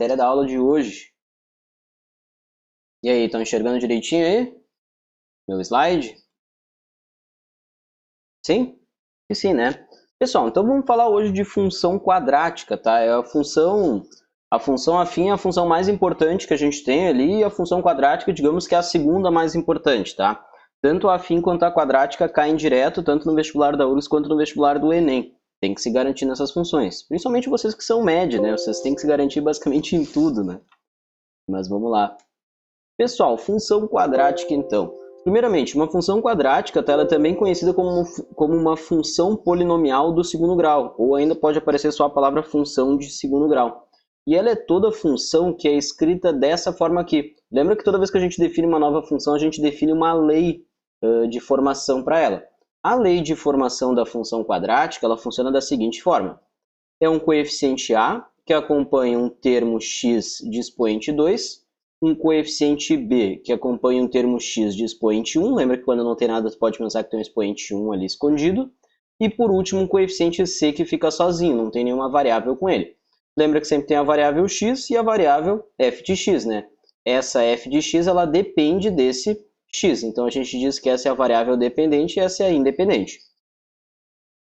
matéria da aula de hoje. E aí, estão enxergando direitinho aí? Meu slide? Sim? E sim, né? Pessoal, então vamos falar hoje de função quadrática, tá? É a função afim é a função mais importante que a gente tem ali, e a função quadrática, digamos que é a segunda mais importante, tá? Tanto a afim quanto a quadrática caem direto, tanto no vestibular da URGS quanto no vestibular do Enem. Tem que se garantir nessas funções. Principalmente vocês que são média, né? Vocês têm que se garantir basicamente em tudo, né? Mas vamos lá. Pessoal, função quadrática então. Primeiramente, uma função quadrática ela é também conhecida como uma função polinomial do segundo grau, ou ainda pode aparecer só a palavra função de segundo grau. E ela é toda função que é escrita dessa forma aqui. Lembra que toda vez que a gente define uma nova função, a gente define uma lei de formação para ela. A lei de formação da função quadrática ela funciona da seguinte forma. É um coeficiente a que acompanha um termo x de expoente 2, um coeficiente b que acompanha um termo x de expoente 1, lembra que quando não tem nada você pode pensar que tem um expoente 1 ali escondido, e por último um coeficiente c que fica sozinho, não tem nenhuma variável com ele. Lembra que sempre tem a variável x e a variável f de x, né? Essa f de x ela depende desse x, então a gente diz que essa é a variável dependente e essa é a independente.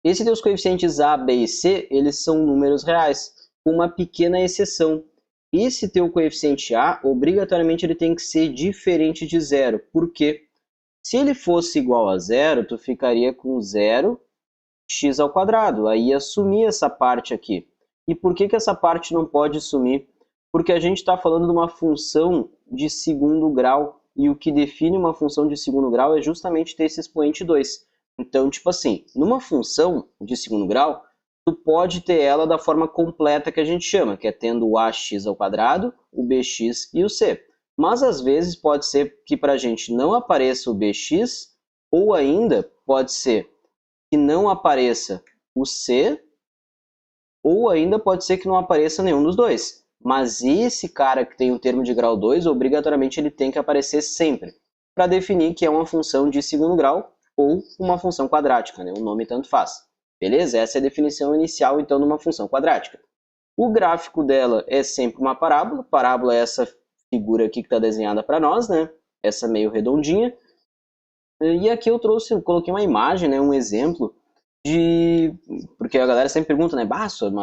Esses teus coeficientes a, b e c, eles são números reais, com uma pequena exceção. Esse teu coeficiente a, obrigatoriamente, ele tem que ser diferente de zero. Por quê? Se ele fosse igual a zero, tu ficaria com 0x ao quadrado. Aí ia sumir essa parte aqui. E por que essa parte não pode sumir? Porque a gente está falando de uma função de segundo grau. E o que define uma função de segundo grau é justamente ter esse expoente 2. Então, tipo assim, numa função de segundo grau, tu pode ter ela da forma completa que a gente chama, que é tendo o ax ao quadrado, o bx e o c. Mas às vezes pode ser que para a gente não apareça o bx, ou ainda pode ser que não apareça o c, ou ainda pode ser que não apareça nenhum dos dois. Mas esse cara que tem o termo de grau 2, obrigatoriamente ele tem que aparecer sempre, para definir que é uma função de segundo grau, ou uma função quadrática, né? O nome tanto faz. Beleza? Essa é a definição inicial, então, de uma função quadrática. O gráfico dela é sempre uma parábola. Parábola é essa figura aqui que está desenhada para nós, né? Essa meio redondinha. E aqui eu coloquei uma imagem, né? Um exemplo de... Porque a galera sempre pergunta, né?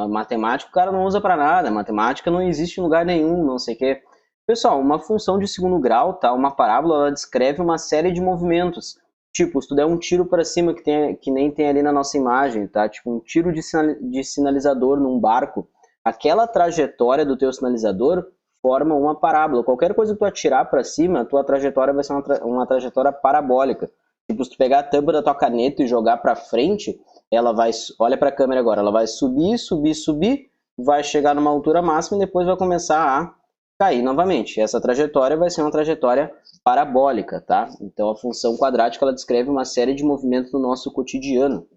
Matemática o cara não usa para nada. Matemática não existe em lugar nenhum, não sei o quê. Pessoal, uma função de segundo grau, tá? Uma parábola, ela descreve uma série de movimentos. Tipo, se tu der um tiro para cima, que nem tem ali na nossa imagem, tá? Tipo, um tiro de sinalizador num barco. Aquela trajetória do teu sinalizador forma uma parábola. Qualquer coisa que tu atirar para cima, a tua trajetória vai ser uma trajetória parabólica. Tipo, se tu pegar a tampa da tua caneta e jogar para frente, ela vai... Olha para a câmera agora. Ela vai subir, subir, subir, vai chegar numa altura máxima e depois vai começar a cair novamente. Essa trajetória vai ser uma trajetória parabólica, tá? Então a função quadrática ela descreve uma série de movimentos no nosso cotidiano.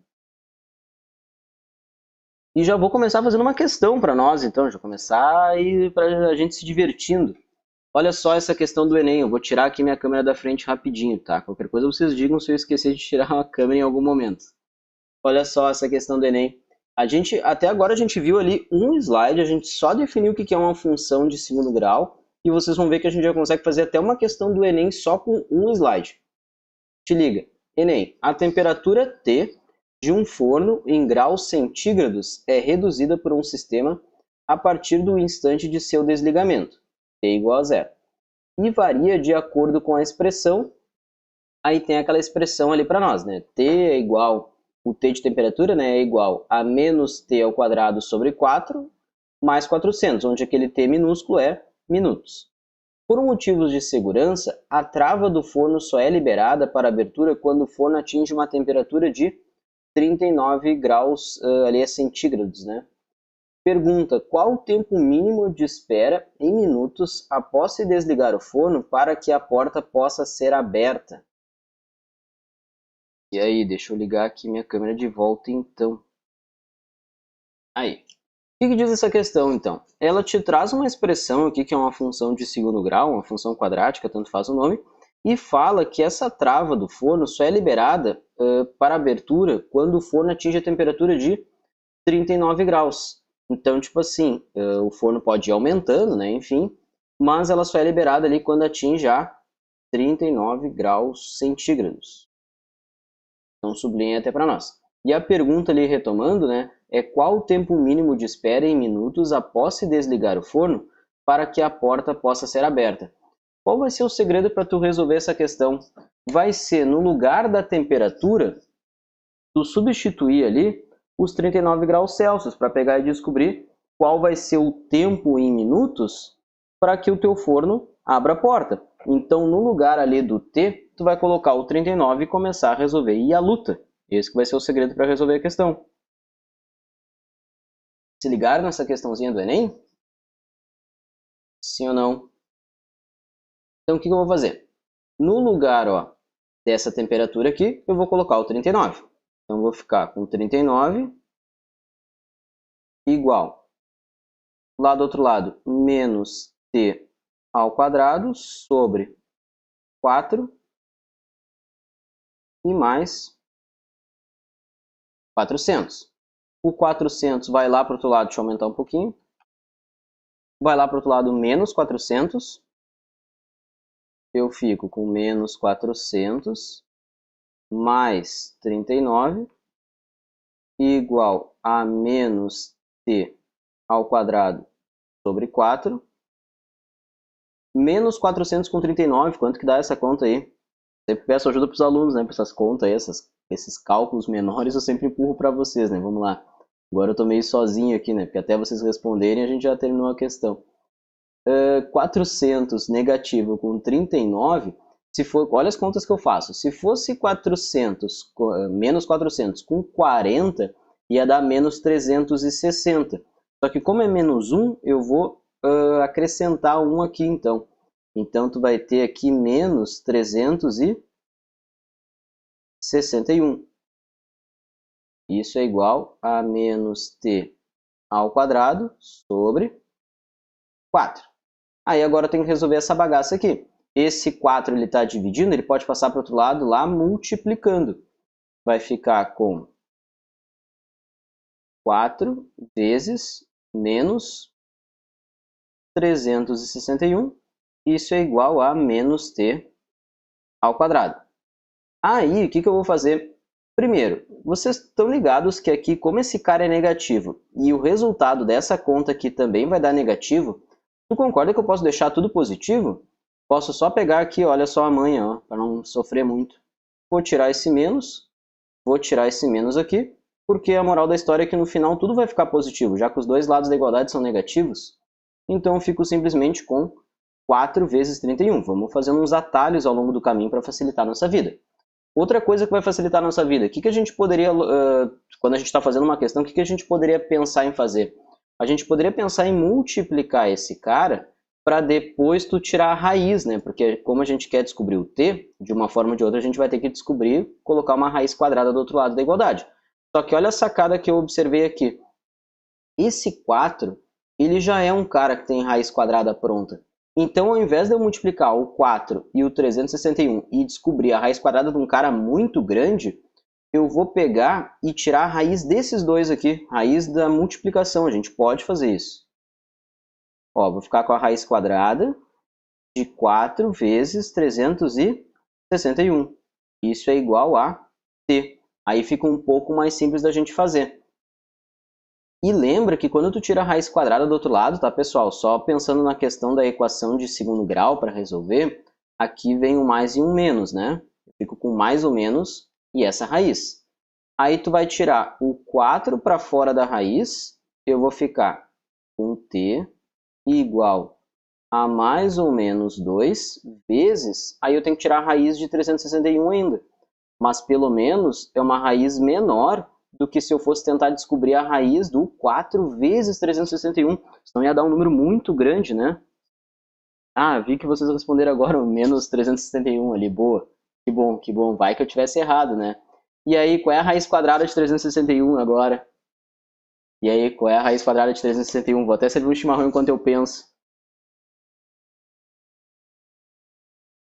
E já vou começar fazendo uma questão para nós, então, já começar aí para a gente se divertindo. Olha só essa questão do Enem, eu vou tirar aqui minha câmera da frente rapidinho, tá? Qualquer coisa vocês digam se eu esquecer de tirar a câmera em algum momento. Olha só essa questão do Enem. Até agora a gente viu ali um slide, a gente só definiu o que é uma função de segundo grau, e vocês vão ver que a gente já consegue fazer até uma questão do Enem só com um slide. Te liga. Enem, a temperatura T de um forno em graus centígrados é reduzida por um sistema a partir do instante de seu desligamento, T igual a zero, e varia de acordo com a expressão. Aí tem aquela expressão ali para nós, né? T é igual, o T de temperatura, né, é igual a menos T ao quadrado sobre 4 mais 400, onde aquele T minúsculo é minutos. Por motivos de segurança, a trava do forno só é liberada para abertura quando o forno atinge uma temperatura de 39 graus ali centígrados, né? Pergunta, qual o tempo mínimo de espera em minutos após se desligar o forno para que a porta possa ser aberta? E aí, deixa eu ligar aqui minha câmera de volta então. Aí. O que diz essa questão, então? Ela te traz uma expressão aqui que é uma função de segundo grau, uma função quadrática, tanto faz o nome, e fala que essa trava do forno só é liberada para abertura quando o forno atinge a temperatura de 39 graus. Então, tipo assim, o forno pode ir aumentando, né? Enfim, mas ela só é liberada ali quando atinge já 39 graus centígrados. Então, sublinha até para nós. E a pergunta ali, retomando, né? É qual o tempo mínimo de espera em minutos após se desligar o forno para que a porta possa ser aberta? Qual vai ser o segredo para tu resolver essa questão? Vai ser no lugar da temperatura, tu substituir ali os 39 graus Celsius para pegar e descobrir qual vai ser o tempo em minutos para que o teu forno abra a porta. Então, no lugar ali do T, tu vai colocar o 39 e começar a resolver. E a luta? Esse que vai ser o segredo para resolver a questão. Se ligaram nessa questãozinha do Enem? Sim ou não? Então, o que eu vou fazer? No lugar dessa temperatura aqui, eu vou colocar o 39. Então, eu vou ficar com 39 igual. Lá do outro lado, menos t ao quadrado sobre 4 e mais 400. O 400 vai lá para o outro lado, deixa eu aumentar um pouquinho. Vai lá para o outro lado, menos 400. Eu fico com menos 400 mais 39 igual a menos t ao quadrado sobre 4. Menos 400 com 39, quanto que dá essa conta aí? Sempre peço ajuda para os alunos, né? Para essas contas aí, esses cálculos menores eu sempre empurro para vocês, né? Vamos lá. Agora eu tô meio sozinho aqui, né? Porque até vocês responderem a gente já terminou a questão. 400 negativo com 39, se for, olha as contas que eu faço. Se fosse 400, menos 400 com 40, ia dar menos 360. Só que como é menos 1, eu vou acrescentar 1 aqui então. Então tu vai ter aqui menos 361. Isso é igual a menos t ao quadrado sobre 4. Aí agora eu tenho que resolver essa bagaça aqui. Esse 4 ele está dividindo, ele pode passar para o outro lado lá multiplicando. Vai ficar com 4 vezes menos 361. Isso é igual a menos t ao quadrado. Aí, o que eu vou fazer? Primeiro, vocês estão ligados que aqui, como esse cara é negativo e o resultado dessa conta aqui também vai dar negativo, tu concorda que eu posso deixar tudo positivo? Posso só pegar aqui, olha só a manha, para não sofrer muito. Vou tirar esse menos aqui, porque a moral da história é que no final tudo vai ficar positivo, já que os dois lados da igualdade são negativos. Então eu fico simplesmente com 4 vezes 31. Vamos fazendo uns atalhos ao longo do caminho para facilitar a nossa vida. Outra coisa que vai facilitar a nossa vida, o que a gente poderia, quando a gente está fazendo uma questão, o que a gente poderia pensar em fazer? A gente poderia pensar em multiplicar esse cara para depois tu tirar a raiz, né? Porque como a gente quer descobrir o t, de uma forma ou de outra a gente vai ter que descobrir, colocar uma raiz quadrada do outro lado da igualdade. Só que olha a sacada que eu observei aqui. Esse 4, ele já é um cara que tem raiz quadrada pronta. Então, ao invés de eu multiplicar o 4 e o 361 e descobrir a raiz quadrada de um cara muito grande, eu vou pegar e tirar a raiz desses dois aqui, raiz da multiplicação. A gente pode fazer isso. Ó, vou ficar com a raiz quadrada de 4 vezes 361. Isso é igual a t. Aí fica um pouco mais simples da gente fazer. E lembra que quando tu tira a raiz quadrada do outro lado, tá, pessoal? Só pensando na questão da equação de segundo grau para resolver, aqui vem um mais e um menos, né? Eu fico com mais ou menos e essa raiz. Aí tu vai tirar o 4 para fora da raiz, eu vou ficar com t igual a mais ou menos 2 vezes, aí eu tenho que tirar a raiz de 361 ainda. Mas pelo menos é uma raiz menor do que se eu fosse tentar descobrir a raiz do 4 vezes 361. Senão ia dar um número muito grande, né? Ah, vi que vocês responderam agora o menos 361 ali. Boa. Que bom, que bom. Vai que eu tivesse errado, né? E aí, qual é a raiz quadrada de 361 agora? E aí, qual é a raiz quadrada de 361? Vou até servir um chimarrão enquanto eu penso.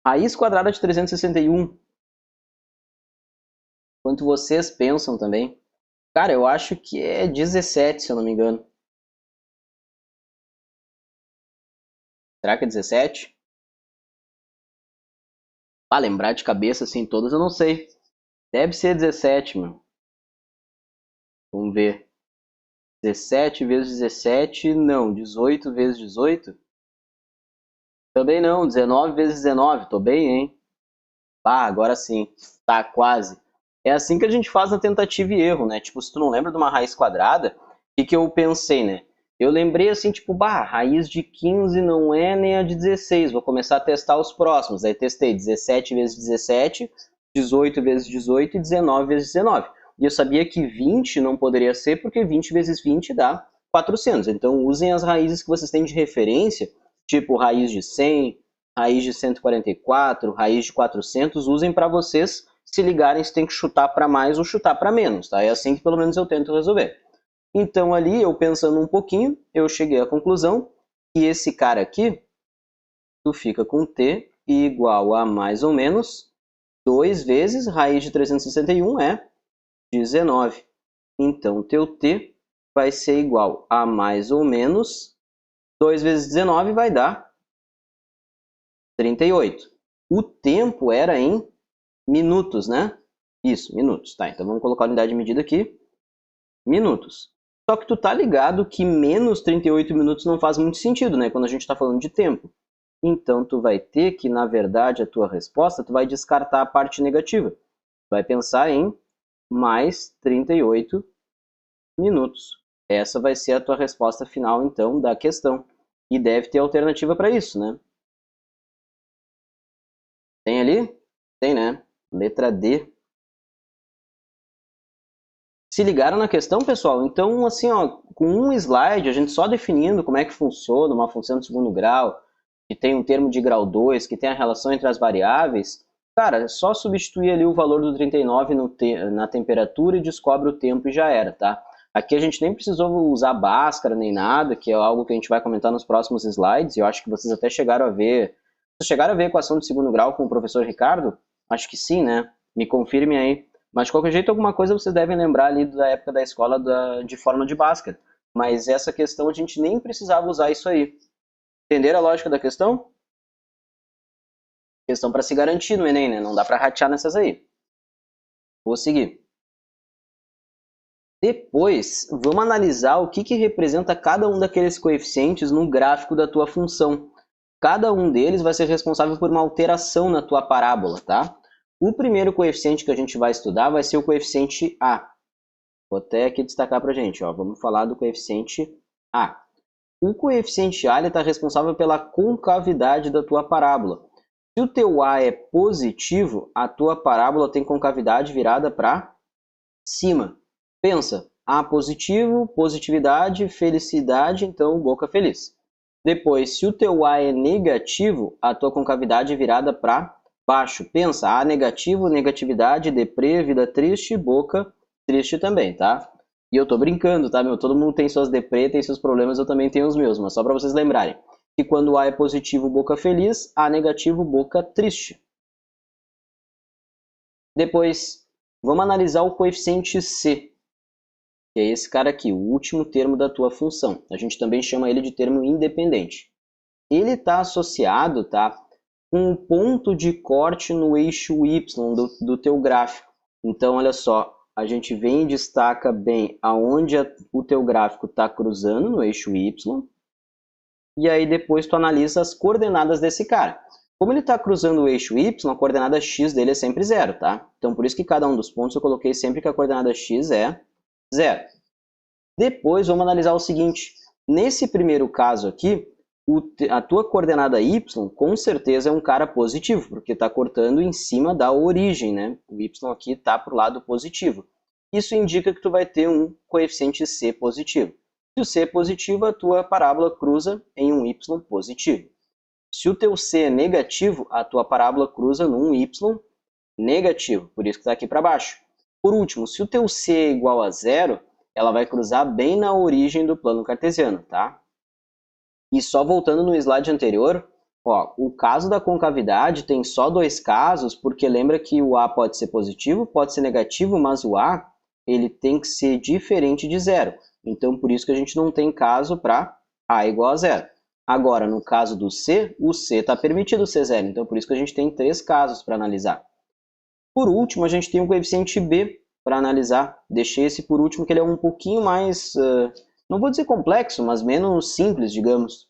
Raiz quadrada de 361. Quanto vocês pensam também? Cara, eu acho que é 17, se eu não me engano. Será que é 17? Ah, lembrar de cabeça assim todas eu não sei. Deve ser 17, meu. Vamos ver. 17 vezes 17, não. 18 vezes 18? Também não. 19 vezes 19, tô bem, hein? Ah, agora sim. Tá, quase. É assim que a gente faz na tentativa e erro, né? Tipo, se tu não lembra de uma raiz quadrada, o que eu pensei, né? Eu lembrei assim, tipo, bah, raiz de 15 não é nem a de 16. Vou começar a testar os próximos. Aí testei 17 vezes 17, 18 vezes 18 e 19 vezes 19. E eu sabia que 20 não poderia ser, porque 20 vezes 20 dá 400. Então usem as raízes que vocês têm de referência, tipo raiz de 100, raiz de 144, raiz de 400, usem para vocês se ligarem se tem que chutar para mais ou chutar para menos, tá? É assim que pelo menos eu tento resolver. Então ali, eu pensando um pouquinho, eu cheguei à conclusão que esse cara aqui, tu fica com t igual a mais ou menos 2 vezes raiz de 361 é 19. Então, teu t vai ser igual a mais ou menos 2 vezes 19 vai dar 38. O tempo era em minutos, né? Isso, minutos. Tá, então vamos colocar a unidade de medida aqui. Minutos. Só que tu tá ligado que menos 38 minutos não faz muito sentido, né? Quando a gente está falando de tempo. Então, tu vai ter que, na verdade, a tua resposta, tu vai descartar a parte negativa. Tu vai pensar em mais 38 minutos. Essa vai ser a tua resposta final, então, da questão. E deve ter alternativa para isso, né? Tem ali? Tem, né? Letra D. Se ligaram na questão, pessoal? Então, assim, ó, com um slide, a gente só definindo como é que funciona uma função de segundo grau, que tem um termo de grau 2, que tem a relação entre as variáveis, cara, é só substituir ali o valor do 39 na temperatura e descobre o tempo e já era, tá? Aqui a gente nem precisou usar Bhaskara nem nada, que é algo que a gente vai comentar nos próximos slides, e eu acho que vocês até chegaram a ver. Vocês chegaram a ver a equação de segundo grau com o professor Ricardo? Acho que sim, né? Me confirme aí. Mas de qualquer jeito, alguma coisa vocês devem lembrar ali da época da escola de fórmula de Bhaskara. Mas essa questão a gente nem precisava usar isso aí. Entenderam a lógica da questão? Questão para se garantir no Enem, né? Não dá para ratear nessas aí. Vou seguir. Depois, vamos analisar o que representa cada um daqueles coeficientes no gráfico da tua função. Cada um deles vai ser responsável por uma alteração na tua parábola, tá? O primeiro coeficiente que a gente vai estudar vai ser o coeficiente A. Vou até aqui destacar para a gente, ó. Vamos falar do coeficiente A. O coeficiente A está responsável pela concavidade da tua parábola. Se o teu A é positivo, a tua parábola tem concavidade virada para cima. Pensa, A positivo, positividade, felicidade, então boca feliz. Depois, se o teu A é negativo, a tua concavidade é virada para baixo. Pensa, A negativo, negatividade, deprê, vida triste, boca triste também, tá? E eu tô brincando, tá, meu? Todo mundo tem suas deprê, tem seus problemas, eu também tenho os meus, mas só para vocês lembrarem que quando A é positivo, boca feliz, A negativo, boca triste. Depois, vamos analisar o coeficiente C, que é esse cara aqui, o último termo da tua função. A gente também chama ele de termo independente. Ele está associado, tá, com um ponto de corte no eixo Y do teu gráfico. Então, olha só, a gente vem e destaca bem aonde o teu gráfico está cruzando no eixo Y. E aí depois tu analisa as coordenadas desse cara. Como ele está cruzando o eixo Y, a coordenada x dele é sempre 0, tá? Então por isso que cada um dos pontos eu coloquei sempre que a coordenada x é 0. Depois vamos analisar o seguinte. Nesse primeiro caso aqui, a tua coordenada y com certeza é um cara positivo, porque está cortando em cima da origem, né? O y aqui está para o lado positivo. Isso indica que tu vai ter um coeficiente c positivo. Se o c é positivo, a tua parábola cruza em um y positivo. Se o teu c é negativo, a tua parábola cruza num y negativo, por isso que está aqui para baixo. Por último, se o teu c é igual a 0, ela vai cruzar bem na origem do plano cartesiano, tá? E só voltando no slide anterior, ó, o caso da concavidade tem só dois casos, porque lembra que o A pode ser positivo, pode ser negativo, mas o A ele tem que ser diferente de 0. Então, por isso que a gente não tem caso para A igual a 0. Agora, no caso do C, o C está permitido ser zero. Então, por isso que a gente tem 3 casos para analisar. Por último, a gente tem o coeficiente B para analisar. Deixei esse por último, que ele é um pouquinho mais, não vou dizer complexo, mas menos simples, digamos.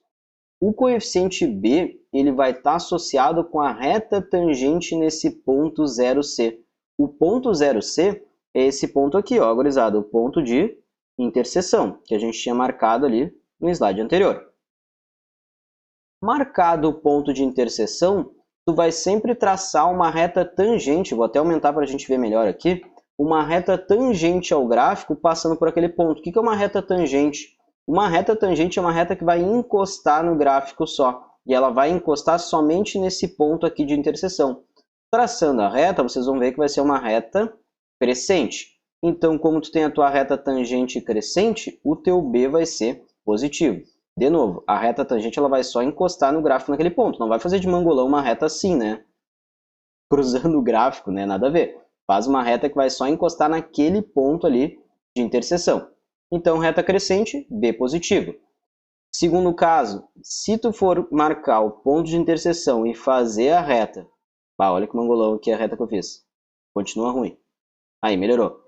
O coeficiente B ele vai estar associado com a reta tangente nesse ponto 0C. O ponto 0C é esse ponto aqui, ó, gurizada, o ponto de interseção, que a gente tinha marcado ali no slide anterior. Marcado o ponto de interseção, tu vai sempre traçar uma reta tangente, vou até aumentar para a gente ver melhor aqui, uma reta tangente ao gráfico passando por aquele ponto. O que é uma reta tangente? Uma reta tangente é uma reta que vai encostar no gráfico só, e ela vai encostar somente nesse ponto aqui de interseção. Traçando a reta, vocês vão ver que vai ser uma reta crescente. Então, como tu tem a tua reta tangente crescente, o teu B vai ser positivo. De novo, a reta tangente ela vai só encostar no gráfico naquele ponto. Não vai fazer de mangolão uma reta assim, né? Cruzando o gráfico, né? Nada a ver. Faz uma reta que vai só encostar naquele ponto ali de interseção. Então, reta crescente, B positivo. Segundo caso, se tu for marcar o ponto de interseção e fazer a reta... olha que mangolão aqui a reta que eu fiz. Continua ruim. Aí, melhorou.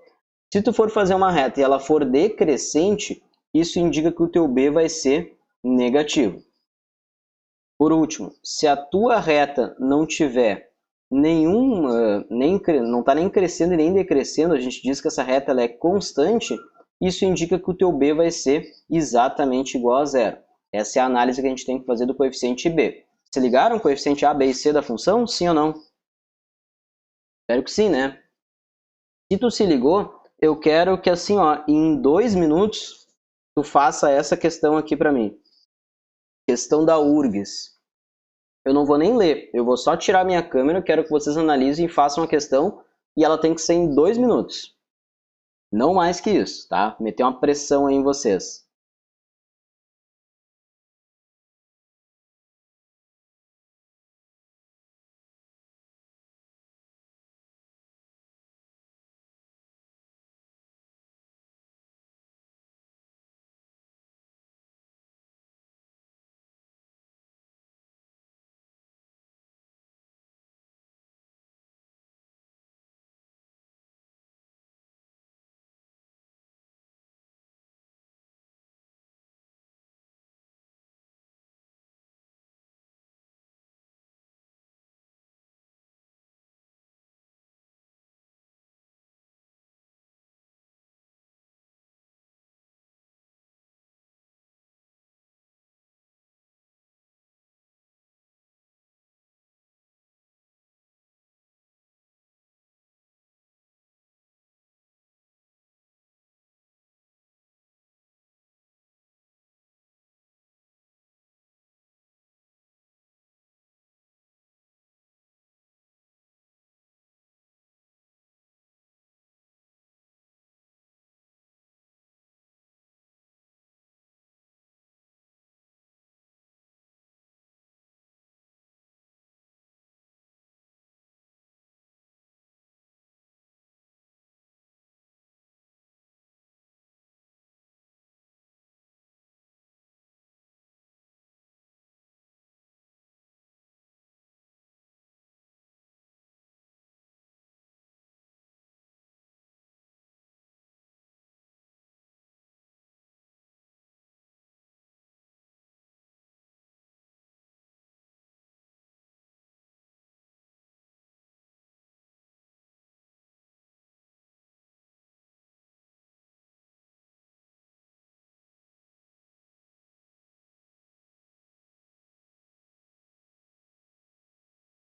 Se tu for fazer uma reta e ela for decrescente, isso indica que o teu B vai ser negativo. Por último, se a tua reta não tiver não está nem crescendo e nem decrescendo, a gente diz que essa reta ela é constante, isso indica que o teu B vai ser exatamente igual a zero. Essa é a análise que a gente tem que fazer do coeficiente B. Se ligaram o coeficiente A, B e C da função? Sim ou não? Espero que sim, né? Se tu se ligou, eu quero que assim, ó, em 2 minutos, tu faça essa questão aqui para mim. Questão da URGS. Eu não vou nem ler, eu vou só tirar minha câmera, quero que vocês analisem e façam a questão, e ela tem que ser em 2 minutos. Não mais que isso, tá? Meter uma pressão aí em vocês.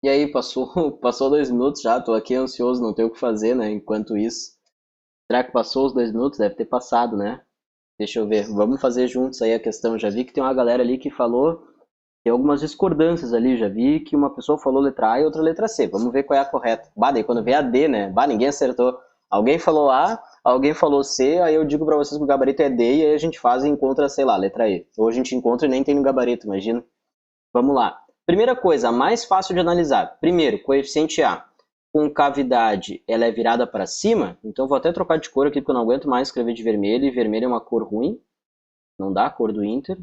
E aí, passou 2 minutos já, tô aqui ansioso, não tenho o que fazer, né? Enquanto isso. Será que passou os 2 minutos? Deve ter passado, né? Deixa eu ver. Vamos fazer juntos aí a questão. Já vi que tem uma galera ali que falou, tem algumas discordâncias ali. Já vi que uma pessoa falou letra A e outra letra C. Vamos ver qual é a correta. Bah, daí quando vem a D, né? Bah, ninguém acertou. Alguém falou A, alguém falou C, aí eu digo pra vocês que o gabarito é D e aí a gente faz e encontra, sei lá, letra E. Ou a gente encontra e nem tem no gabarito, imagina. Vamos lá. Primeira coisa, a mais fácil de analisar. Primeiro, coeficiente A. Com cavidade, ela é virada para cima. Então, vou até trocar de cor aqui, porque eu não aguento mais escrever de vermelho. E vermelho é uma cor ruim. Não dá a cor do Inter.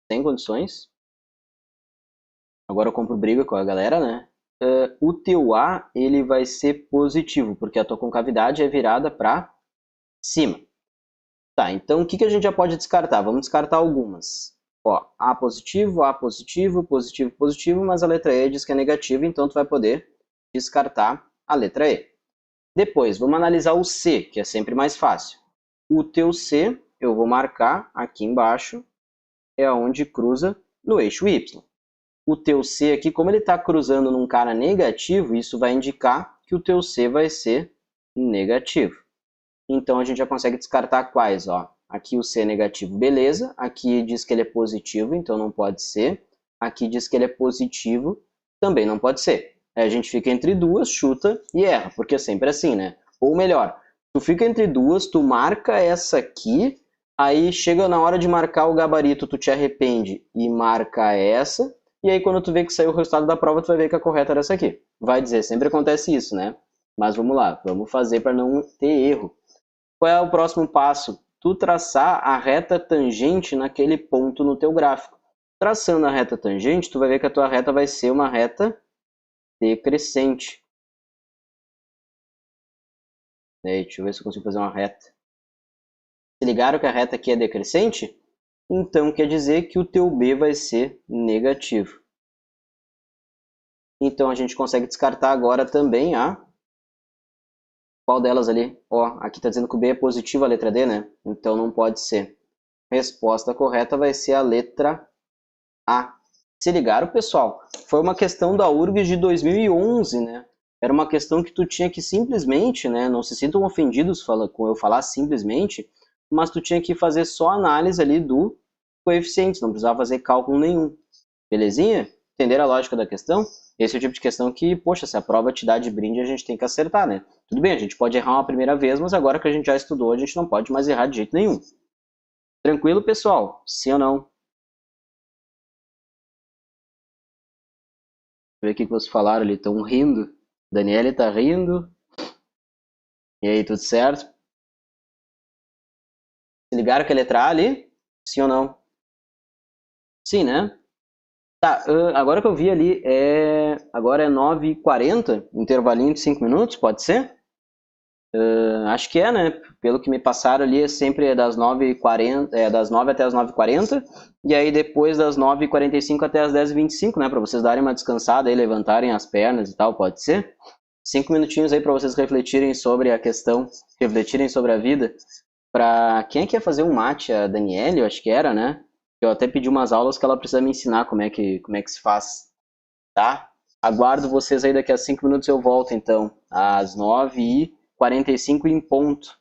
Sem condições. agora eu compro briga com a galera, né? O teu A, ele vai ser positivo, porque a tua concavidade é virada para cima. Tá, então o que a gente já pode descartar? Vamos descartar algumas. Ó, A positivo, positivo, positivo, mas a letra E diz que é negativa, então tu vai poder descartar a letra E. Depois, vamos analisar o C, que é sempre mais fácil. O teu C, eu vou marcar aqui embaixo, é onde cruza no eixo Y. O teu C aqui, como ele está cruzando num cara negativo, isso vai indicar que o teu C vai ser negativo. Então, a gente já consegue descartar quais? Ó. Aqui o C é negativo, beleza. Aqui diz que ele é positivo, então não pode ser. Aqui diz que ele é positivo, também não pode ser. Aí a gente fica entre duas, chuta e erra, porque é sempre assim, né? Ou melhor, tu fica entre duas, tu marca essa aqui, aí chega na hora de marcar o gabarito, tu te arrepende e marca essa, e aí quando tu vê que saiu o resultado da prova, tu vai ver que a correta era essa aqui. Vai dizer, sempre acontece isso, né? Mas vamos lá, vamos fazer para não ter erro. Qual é o próximo passo? Tu traçar a reta tangente naquele ponto no teu gráfico. Traçando a reta tangente, tu vai ver que a tua reta vai ser uma reta decrescente. Deixa eu ver se eu consigo fazer uma reta. Se ligaram que a reta aqui é decrescente? Então quer dizer que o teu B vai ser negativo. Então a gente consegue descartar agora também a... Qual delas ali? Ó, aqui está dizendo que o B é positivo, a letra D, né? Então não pode ser. Resposta correta vai ser a letra A. Se ligaram, pessoal? Foi uma questão da URGS de 2011, né? Era uma questão que tu tinha que simplesmente, né? Não se sintam ofendidos com eu falar simplesmente, mas tu tinha que fazer só análise ali do coeficiente, não precisava fazer cálculo nenhum. Belezinha? Entenderam a lógica da questão? Esse é o tipo de questão que, poxa, se a prova te dá de brinde, a gente tem que acertar, né? Tudo bem, a gente pode errar uma primeira vez, mas agora que a gente já estudou, a gente não pode mais errar de jeito nenhum. Tranquilo, pessoal? Sim ou não? Ver o que vocês falaram ali, estão rindo. Daniele tá rindo. E aí, tudo certo? Se ligaram que a letra A ali? Sim ou não? Sim, né? Tá, agora que eu vi ali, agora é 9h40, intervalinho de 5 minutos, pode ser? Acho que é, né? Pelo que me passaram ali, é sempre das 9h40, das 9 até as 9h40, e aí depois das 9h45 até as 10h25, né? Para vocês darem uma descansada e levantarem as pernas e tal, pode ser? 5 minutinhos aí para vocês refletirem sobre a questão, refletirem sobre a vida. Para quem é que ia fazer um mate? A Daniele, eu acho que era, né? Eu até pedi umas aulas que ela precisa me ensinar como é que se faz, tá? Aguardo vocês aí, daqui a 5 minutos eu volto, então, às 9h45 em ponto.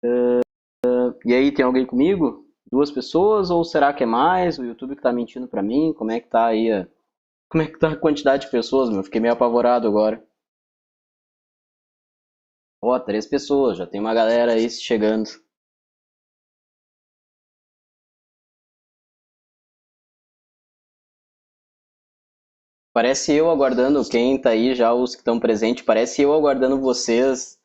E aí, tem alguém comigo? Duas pessoas ou será que é mais? O YouTube que tá mentindo pra mim? Como é que tá aí como é que tá a quantidade de pessoas, meu? Fiquei meio apavorado agora. Ó, três pessoas, já tem uma galera aí chegando. Parece eu aguardando quem tá aí já, os que estão presentes, parece eu aguardando vocês,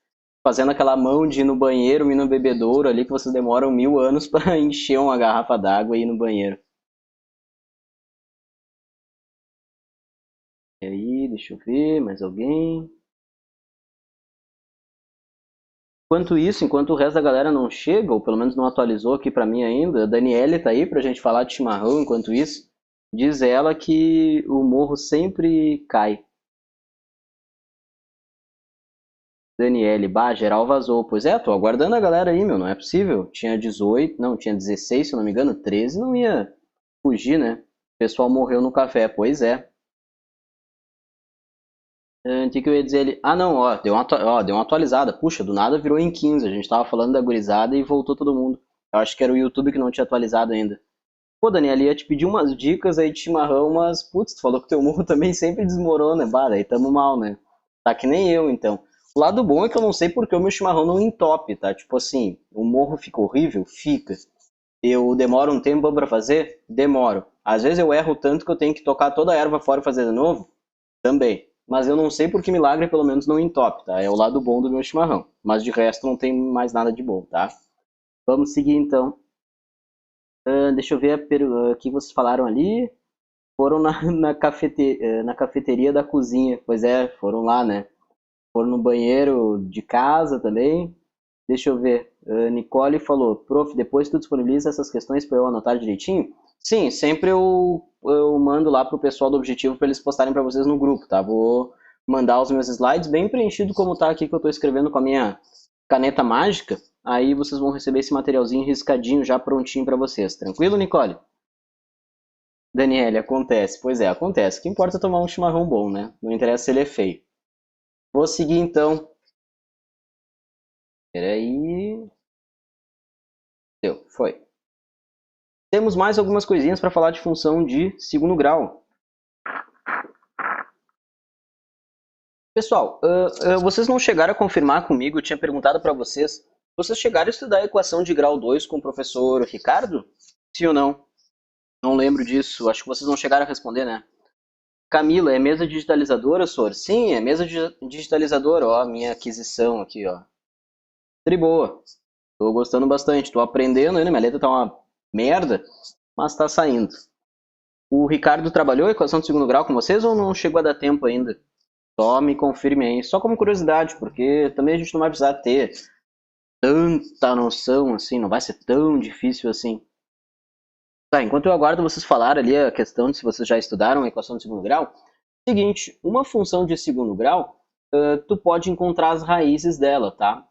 fazendo aquela mão de ir no banheiro, ir no bebedouro ali, que vocês demoram 1000 anos para encher uma garrafa d'água e ir no banheiro. E aí, deixa eu ver, mais alguém? Enquanto isso, enquanto o resto da galera não chega, ou pelo menos não atualizou aqui pra mim ainda, a Daniele tá aí pra gente falar de chimarrão enquanto isso. Diz ela que o morro sempre cai. Daniele, bah, geral vazou. Pois é, tô aguardando a galera aí, meu, não é possível. Tinha 18, não, tinha 16, se eu não me engano, 13 não ia fugir, né? O pessoal morreu no café, pois é. O que que eu ia dizer ali? Ah, não, ó, deu uma atualizada. Puxa, do nada virou em 15. A gente tava falando da gurizada e voltou todo mundo. Eu acho que era o YouTube que não tinha atualizado ainda. Pô, Daniela, ia te pedir umas dicas aí de chimarrão, mas, putz, tu falou que teu morro também sempre desmorona. Bah, aí tamo mal, né? Tá que nem eu, então. O lado bom é que eu não sei porque o meu chimarrão não entope, tá? Tipo assim, o morro fica horrível? Fica. Eu demoro um tempo pra fazer? Demoro. Às vezes eu erro tanto que eu tenho que tocar toda a erva fora e fazer de novo? Também. Mas eu não sei por que milagre pelo menos não entope, tá? É o lado bom do meu chimarrão. Mas de resto não tem mais nada de bom, tá? Vamos seguir então. Deixa eu ver o que vocês falaram ali. Foram na cafeteria da cozinha. Pois é, foram lá, né? Foram no banheiro de casa também. Deixa eu ver. Nicole falou, prof, depois tu disponibiliza essas questões para eu anotar direitinho? Sim, sempre eu mando lá pro pessoal do Objetivo para eles postarem para vocês no grupo, tá? Vou mandar os meus slides bem preenchido como tá aqui que eu tô escrevendo com a minha caneta mágica. Aí vocês vão receber esse materialzinho riscadinho já prontinho para vocês. Tranquilo, Nicole? Daniele, acontece. Pois é, acontece. O que importa é tomar um chimarrão bom, né? Não interessa se ele é feio. Vou seguir então. Peraí. Deu, foi. Temos mais algumas coisinhas para falar de função de segundo grau. Pessoal, vocês não chegaram a confirmar comigo, eu tinha perguntado para vocês. Vocês chegaram a estudar a equação de grau 2 com o professor Ricardo? Sim ou não? Não lembro disso, acho que vocês não chegaram a responder, né? Camila, é mesa digitalizadora, Sor? Sim, é mesa digitalizadora, ó, minha aquisição aqui, ó. Tri boa. Tô gostando bastante, tô aprendendo ainda, minha letra tá uma merda, mas tá saindo. O Ricardo trabalhou a equação de segundo grau com vocês ou não chegou a dar tempo ainda? Só me confirme aí, só como curiosidade, porque também a gente não vai precisar ter tanta noção assim, não vai ser tão difícil assim. Tá, enquanto eu aguardo vocês falarem ali a questão de se vocês já estudaram a equação de segundo grau, seguinte, uma função de segundo grau, tu pode encontrar as raízes dela, tá?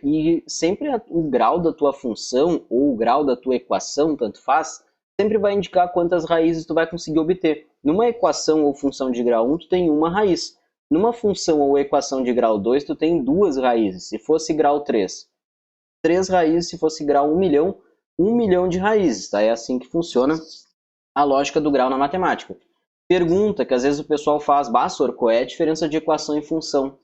E sempre o grau da tua função ou o grau da tua equação, tanto faz, sempre vai indicar quantas raízes tu vai conseguir obter. Numa equação ou função de grau 1, tu tem uma raiz. Numa função ou equação de grau 2, tu tem duas raízes. Se fosse grau 3, três raízes. Se fosse grau 1 milhão, 1 milhão de raízes. Tá? É assim que funciona a lógica do grau na matemática. Pergunta que às vezes o pessoal faz, Bassor, qual é a diferença de equação e função?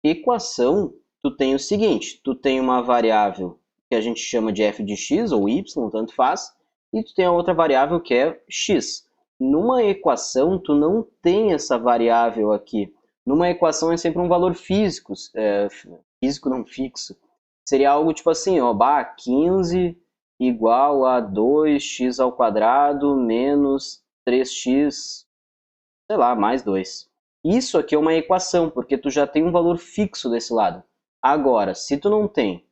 Equação, tu tem o seguinte, tu tem uma variável que a gente chama de f de x ou y, tanto faz, e tu tem a outra variável que é x. Numa equação, tu não tem essa variável aqui. Numa equação é sempre um valor físico, físico não fixo. Seria algo tipo assim, ó, 15 igual a 2x ao quadrado menos 3x, sei lá, mais 2. Isso aqui é uma equação, porque tu já tem um valor fixo desse lado. Agora, se tu não tem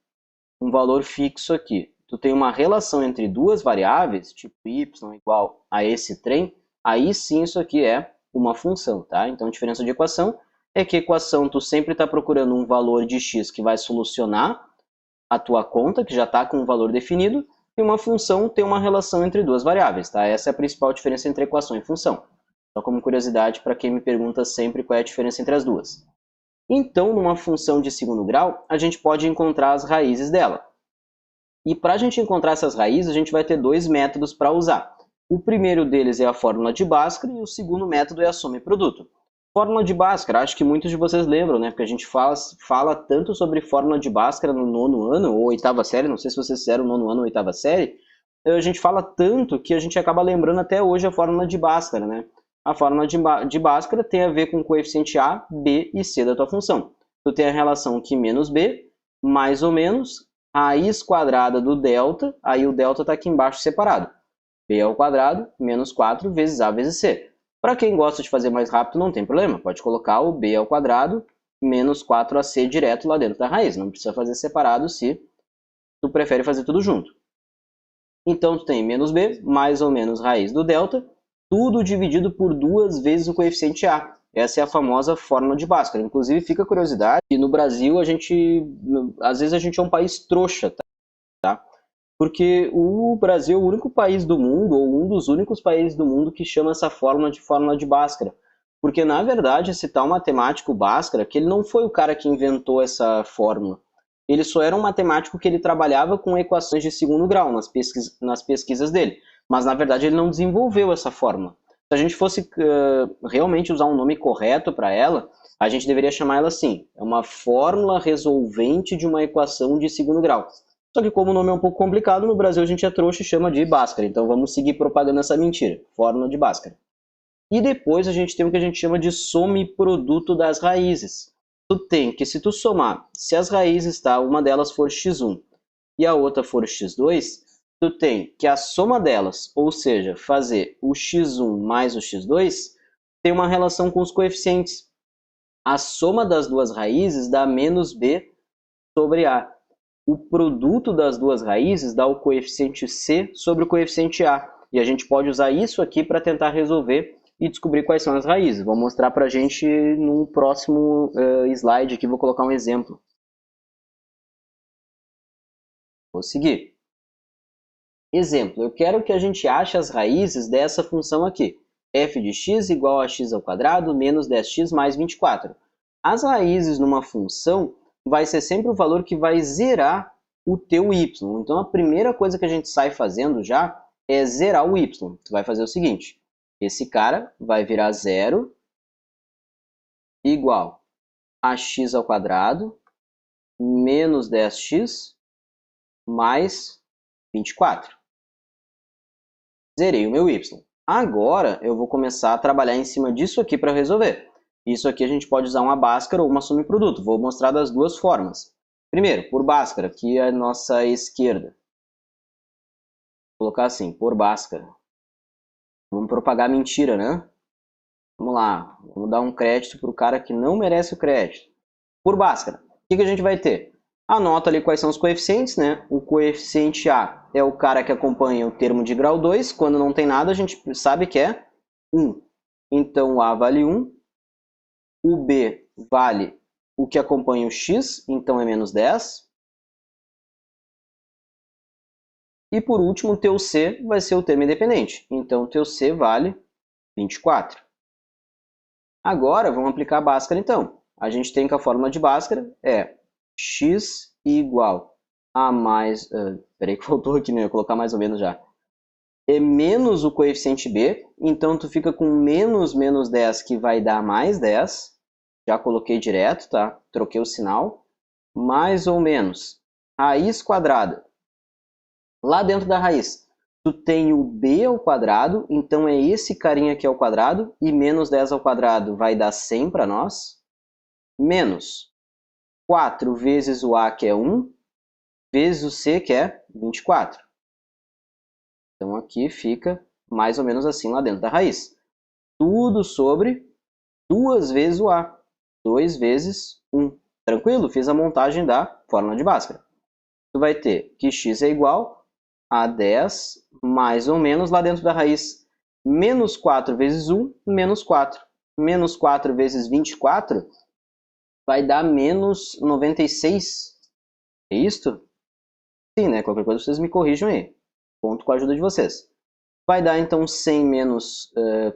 um valor fixo aqui, tu tem uma relação entre duas variáveis, tipo y igual a esse trem, aí sim isso aqui é uma função, tá? Então, a diferença de equação é que a equação tu sempre está procurando um valor de x que vai solucionar a tua conta, que já está com um valor definido, e uma função tem uma relação entre duas variáveis, tá? Essa é a principal diferença entre equação e função. Só como curiosidade para quem me pergunta sempre qual é a diferença entre as duas. Então, numa função de segundo grau, a gente pode encontrar as raízes dela. E para a gente encontrar essas raízes, a gente vai ter dois métodos para usar. O primeiro deles é a fórmula de Bhaskara e o segundo método é a soma e produto. Fórmula de Bhaskara, acho que muitos de vocês lembram, né? Porque a gente fala tanto sobre fórmula de Bhaskara no nono ano ou oitava série, não sei se vocês fizeram nono ano ou oitava série, a gente fala tanto que a gente acaba lembrando até hoje a fórmula de Bhaskara, né? A fórmula de Bhaskara tem a ver com o coeficiente A, B e C da tua função. Tu tem a relação que menos B, mais ou menos, raiz quadrada do delta, aí o delta está aqui embaixo separado. B ao quadrado menos 4 vezes A vezes C. Para quem gosta de fazer mais rápido, não tem problema. Pode colocar o B ao quadrado menos 4AC direto lá dentro da raiz. Não precisa fazer separado se tu prefere fazer tudo junto. Então, tu tem menos B, mais ou menos raiz do delta, tudo dividido por 2 vezes o coeficiente A. Essa é a famosa fórmula de Bhaskara. Inclusive, fica a curiosidade, que no Brasil, às vezes a gente é um país trouxa, tá? Porque o Brasil é o único país do mundo, ou um dos únicos países do mundo que chama essa fórmula de Bhaskara. Porque, na verdade, esse tal matemático Bhaskara, que ele não foi o cara que inventou essa fórmula. Ele só era um matemático que ele trabalhava com equações de segundo grau nas pesquisas dele. Mas, na verdade, ele não desenvolveu essa fórmula. Se a gente fosse realmente usar um nome correto para ela, a gente deveria chamar ela assim. É uma fórmula resolvente de uma equação de segundo grau. Só que como o nome é um pouco complicado, no Brasil a gente é trouxa e chama de Bhaskara. Então vamos seguir propagando essa mentira. Fórmula de Bhaskara. E depois a gente tem o que a gente chama de soma e produto das raízes. Tu tem que, se tu somar, se as raízes, tá, uma delas for x1 e a outra for x2, tu tem que a soma delas, ou seja, fazer o x1 mais o x2, tem uma relação com os coeficientes. A soma das duas raízes dá menos b sobre a. O produto das duas raízes dá o coeficiente C sobre o coeficiente A. E a gente pode usar isso aqui para tentar resolver e descobrir quais são as raízes. Vou mostrar para a gente no próximo slide aqui, vou colocar um exemplo. Vou seguir. Exemplo, eu quero que a gente ache as raízes dessa função aqui. f de x igual a x ao quadrado menos 10x mais 24. As raízes numa função vai ser sempre o valor que vai zerar o teu y. Então, a primeira coisa que a gente sai fazendo já é zerar o y. Tu vai fazer o seguinte, esse cara vai virar zero igual a x ao quadrado menos 10x mais 24. Zerei o meu y. Agora, eu vou começar a trabalhar em cima disso aqui para resolver. Isso aqui a gente pode usar uma Bhaskara ou uma soma e produto. Vou mostrar das duas formas. Primeiro, por Bhaskara, aqui é a nossa esquerda. Vou colocar assim, por Bhaskara. Vamos propagar mentira, né? Vamos lá, vamos dar um crédito para o cara que não merece o crédito. Por Bhaskara, o que a gente vai ter? Anota ali quais são os coeficientes, né? O coeficiente A é o cara que acompanha o termo de grau 2. Quando não tem nada, a gente sabe que é 1. Então, o A vale 1. O B vale o que acompanha o x, então é menos 10. E por último, o teu C vai ser o termo independente. Então, o teu C vale 24. Agora, vamos aplicar a Bhaskara, então. A gente tem que a fórmula de Bhaskara é x igual a mais... Peraí que faltou aqui, né? Eu ia colocar mais ou menos já. É menos o coeficiente B. Então, tu fica com menos 10, que vai dar mais 10. Já coloquei direto, tá? Troquei o sinal. Mais ou menos raiz quadrada. Lá dentro da raiz, tu tem o b ao quadrado, então é esse carinha aqui ao quadrado, e menos 10 ao quadrado vai dar 100 para nós, menos 4 vezes o a, que é 1, vezes o c, que é 24. Então aqui fica mais ou menos assim lá dentro da raiz. Tudo sobre 2 vezes o a, 2 vezes 1. Tranquilo? Fiz a montagem da fórmula de Bhaskara. Tu vai ter que x é igual a 10, mais ou menos, lá dentro da raiz, menos 4 vezes 1, menos 4. Menos 4 vezes 24 vai dar menos 96. É isto? Sim, né? Qualquer coisa vocês me corrijam aí. Conto com a ajuda de vocês. Vai dar, então, 100 menos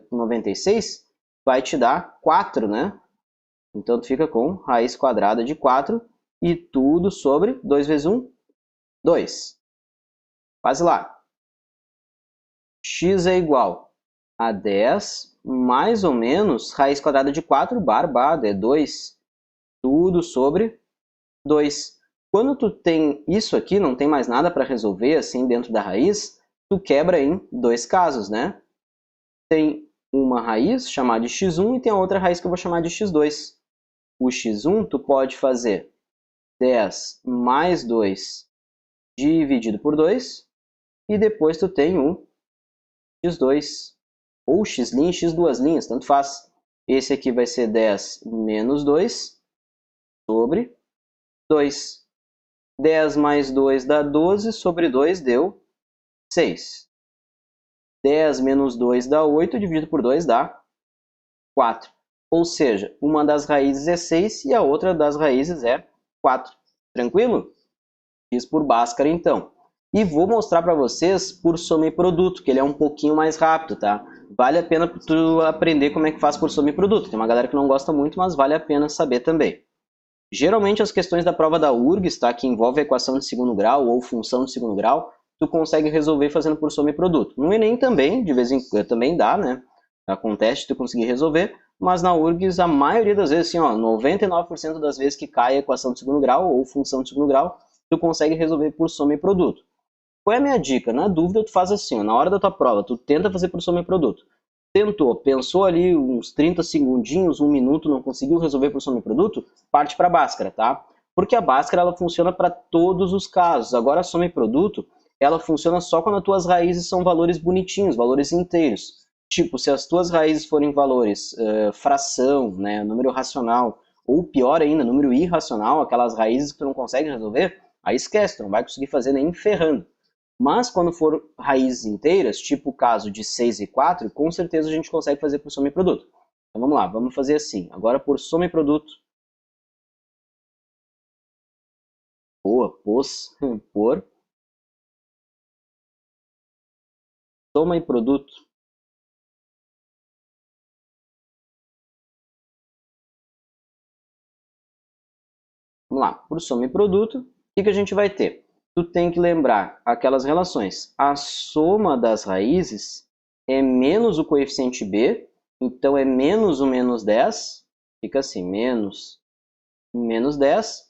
96, vai te dar 4, né? Então, tu fica com raiz quadrada de 4 e tudo sobre 2 vezes 1, 2. Quase lá. X é igual a 10 mais ou menos raiz quadrada de 4, barbada, é 2. Tudo sobre 2. Quando tu tem isso aqui, não tem mais nada para resolver assim dentro da raiz, tu quebra em dois casos, né? Tem uma raiz chamada de x1 e tem a outra raiz que eu vou chamar de x2. O x1 tu pode fazer 10 mais 2 dividido por 2 e depois tu tem o x2 ou x' e x duas linhas, tanto faz. Esse aqui vai ser 10 menos 2 sobre 2. 10 mais 2 dá 12, sobre 2 deu 6. 10 menos 2 dá 8, dividido por 2 dá 4. Ou seja, uma das raízes é 6 e a outra das raízes é 4. Tranquilo? Fiz por Bhaskara então. E vou mostrar para vocês por soma e produto, que ele é um pouquinho mais rápido, tá? Vale a pena tu aprender como é que faz por soma e produto. Tem uma galera que não gosta muito, mas vale a pena saber também. Geralmente as questões da prova da URGS, tá, que envolve a equação de segundo grau ou função de segundo grau, tu consegue resolver fazendo por soma e produto. No Enem também, de vez em quando, também dá, né? Acontece tu conseguir resolver, mas na URGS a maioria das vezes, assim, ó, 99% das vezes que cai a equação de segundo grau ou função de segundo grau, tu consegue resolver por soma e produto. Qual é a minha dica? Na dúvida, tu faz assim, ó, na hora da tua prova, tu tenta fazer por soma e produto. Tentou, pensou ali uns 30 segundinhos, 1 minuto, não conseguiu resolver por soma e produto, parte para a Bhaskara, tá? Porque a Bhaskara ela funciona para todos os casos. Agora a soma e produto, ela funciona só quando as tuas raízes são valores bonitinhos, valores inteiros. Tipo, se as tuas raízes forem valores fração, né, número racional, ou pior ainda, número irracional, aquelas raízes que tu não consegue resolver, aí esquece, tu não vai conseguir fazer nem ferrando. Mas quando for raízes inteiras, tipo o caso de 6 e 4, com certeza a gente consegue fazer por soma e produto. Então vamos lá, vamos fazer assim. Agora por soma e produto. Boa, por soma e produto. Vamos lá, por soma e produto, o que a gente vai ter? Tu tem que lembrar aquelas relações. A soma das raízes é menos o coeficiente b, então é menos o menos 10, fica assim, menos 10,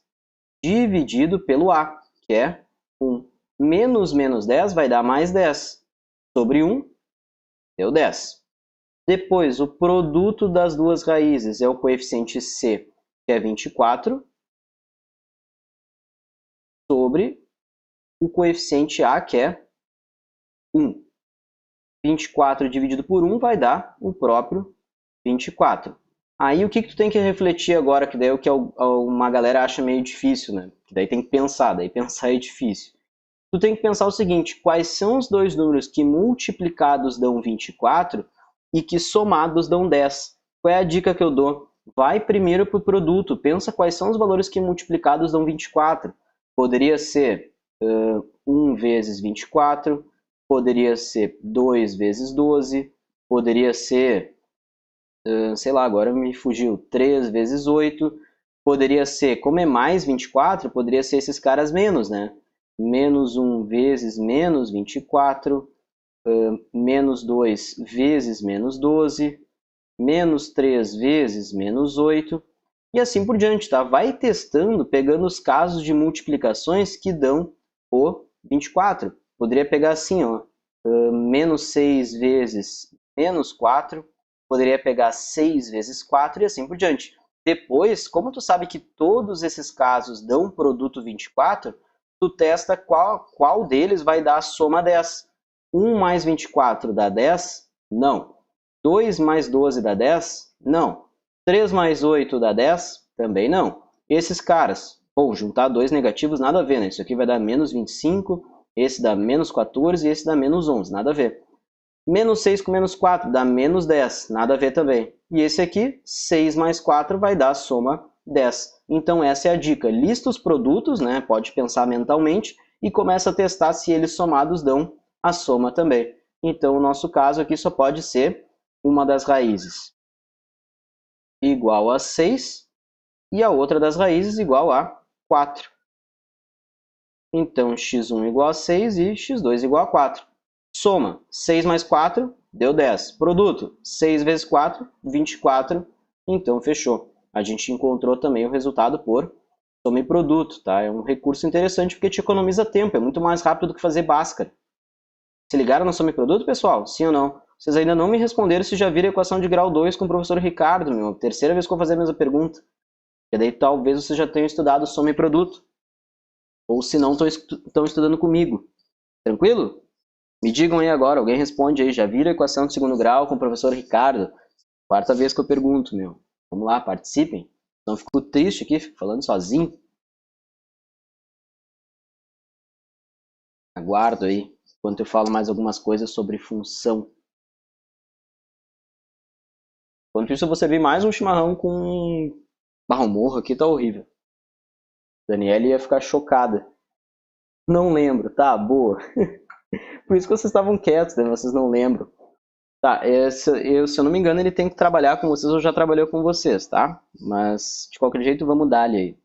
dividido pelo a, que é 1. Menos menos 10 vai dar mais 10. Sobre 1, deu 10. Depois, o produto das duas raízes é o coeficiente c, que é 24, sobre o coeficiente a, que é 1. 24 dividido por 1 vai dar o próprio 24. Aí o que tu tem que refletir agora, que daí é o que uma galera acha meio difícil, né? Que daí tem que pensar, daí pensar é difícil. Tu tem que pensar o seguinte, quais são os dois números que multiplicados dão 24 e que somados dão 10? Qual é a dica que eu dou? Vai primeiro para o produto, pensa quais são os valores que multiplicados dão 24. Poderia ser 1 vezes 24, poderia ser 2 vezes 12, poderia ser, sei lá, agora me fugiu, 3 vezes 8, poderia ser, como é mais 24, poderia ser esses caras menos, né? Menos 1 vezes menos 24, menos 2 vezes menos 12, menos 3 vezes menos 8, e assim por diante, tá? Vai testando, pegando os casos de multiplicações que dão o 24. Poderia pegar assim, ó, menos 6 vezes menos 4, poderia pegar 6 vezes 4 e assim por diante. Depois, como tu sabe que todos esses casos dão produto 24, tu testa qual deles vai dar a soma 10. 1 mais 24 dá 10? Não. 2 mais 12 dá 10? Não. 3 mais 8 dá 10? Também não. Esses caras, bom, juntar dois negativos, nada a ver, né? Isso aqui vai dar menos 25, esse dá menos 14 e esse dá menos 11, nada a ver. Menos 6 com menos 4 dá menos 10, nada a ver também. E esse aqui, 6 mais 4 vai dar a soma 10. Então essa é a dica. Lista os produtos, né? Pode pensar mentalmente e começa a testar se eles somados dão a soma também. Então o nosso caso aqui só pode ser uma das raízes igual a 6 e a outra das raízes igual a 4. Então, x1 igual a 6 e x2 igual a 4. Soma, 6 mais 4 deu 10. Produto, 6 vezes 4, 24. Então, fechou. A gente encontrou também o resultado por soma e produto, tá? É um recurso interessante porque te economiza tempo, é muito mais rápido do que fazer Bhaskara. Se ligaram no soma e produto, pessoal? Sim ou não? Vocês ainda não me responderam se já viram a equação de grau 2 com o professor Ricardo, meu. Terceira vez que eu vou fazer a mesma pergunta. E daí talvez vocês já tenham estudado soma e produto. Ou se não, estão estudando comigo. Tranquilo? Me digam aí agora, alguém responde aí. Já viram a equação de segundo grau com o professor Ricardo? Quarta vez que eu pergunto, meu. Vamos lá, participem. Não fico triste aqui, fico falando sozinho. Aguardo aí, enquanto eu falo mais algumas coisas sobre função. Enquanto isso, eu vou servir mais um chimarrão com barro morro aqui, tá horrível. Daniela ia ficar chocada. Não lembro, tá, boa. Por isso que vocês estavam quietos, né? Vocês não lembram. Tá, se eu não me engano, ele tem que trabalhar com vocês ou já trabalhou com vocês, tá? Mas, de qualquer jeito, vamos dar-lhe aí.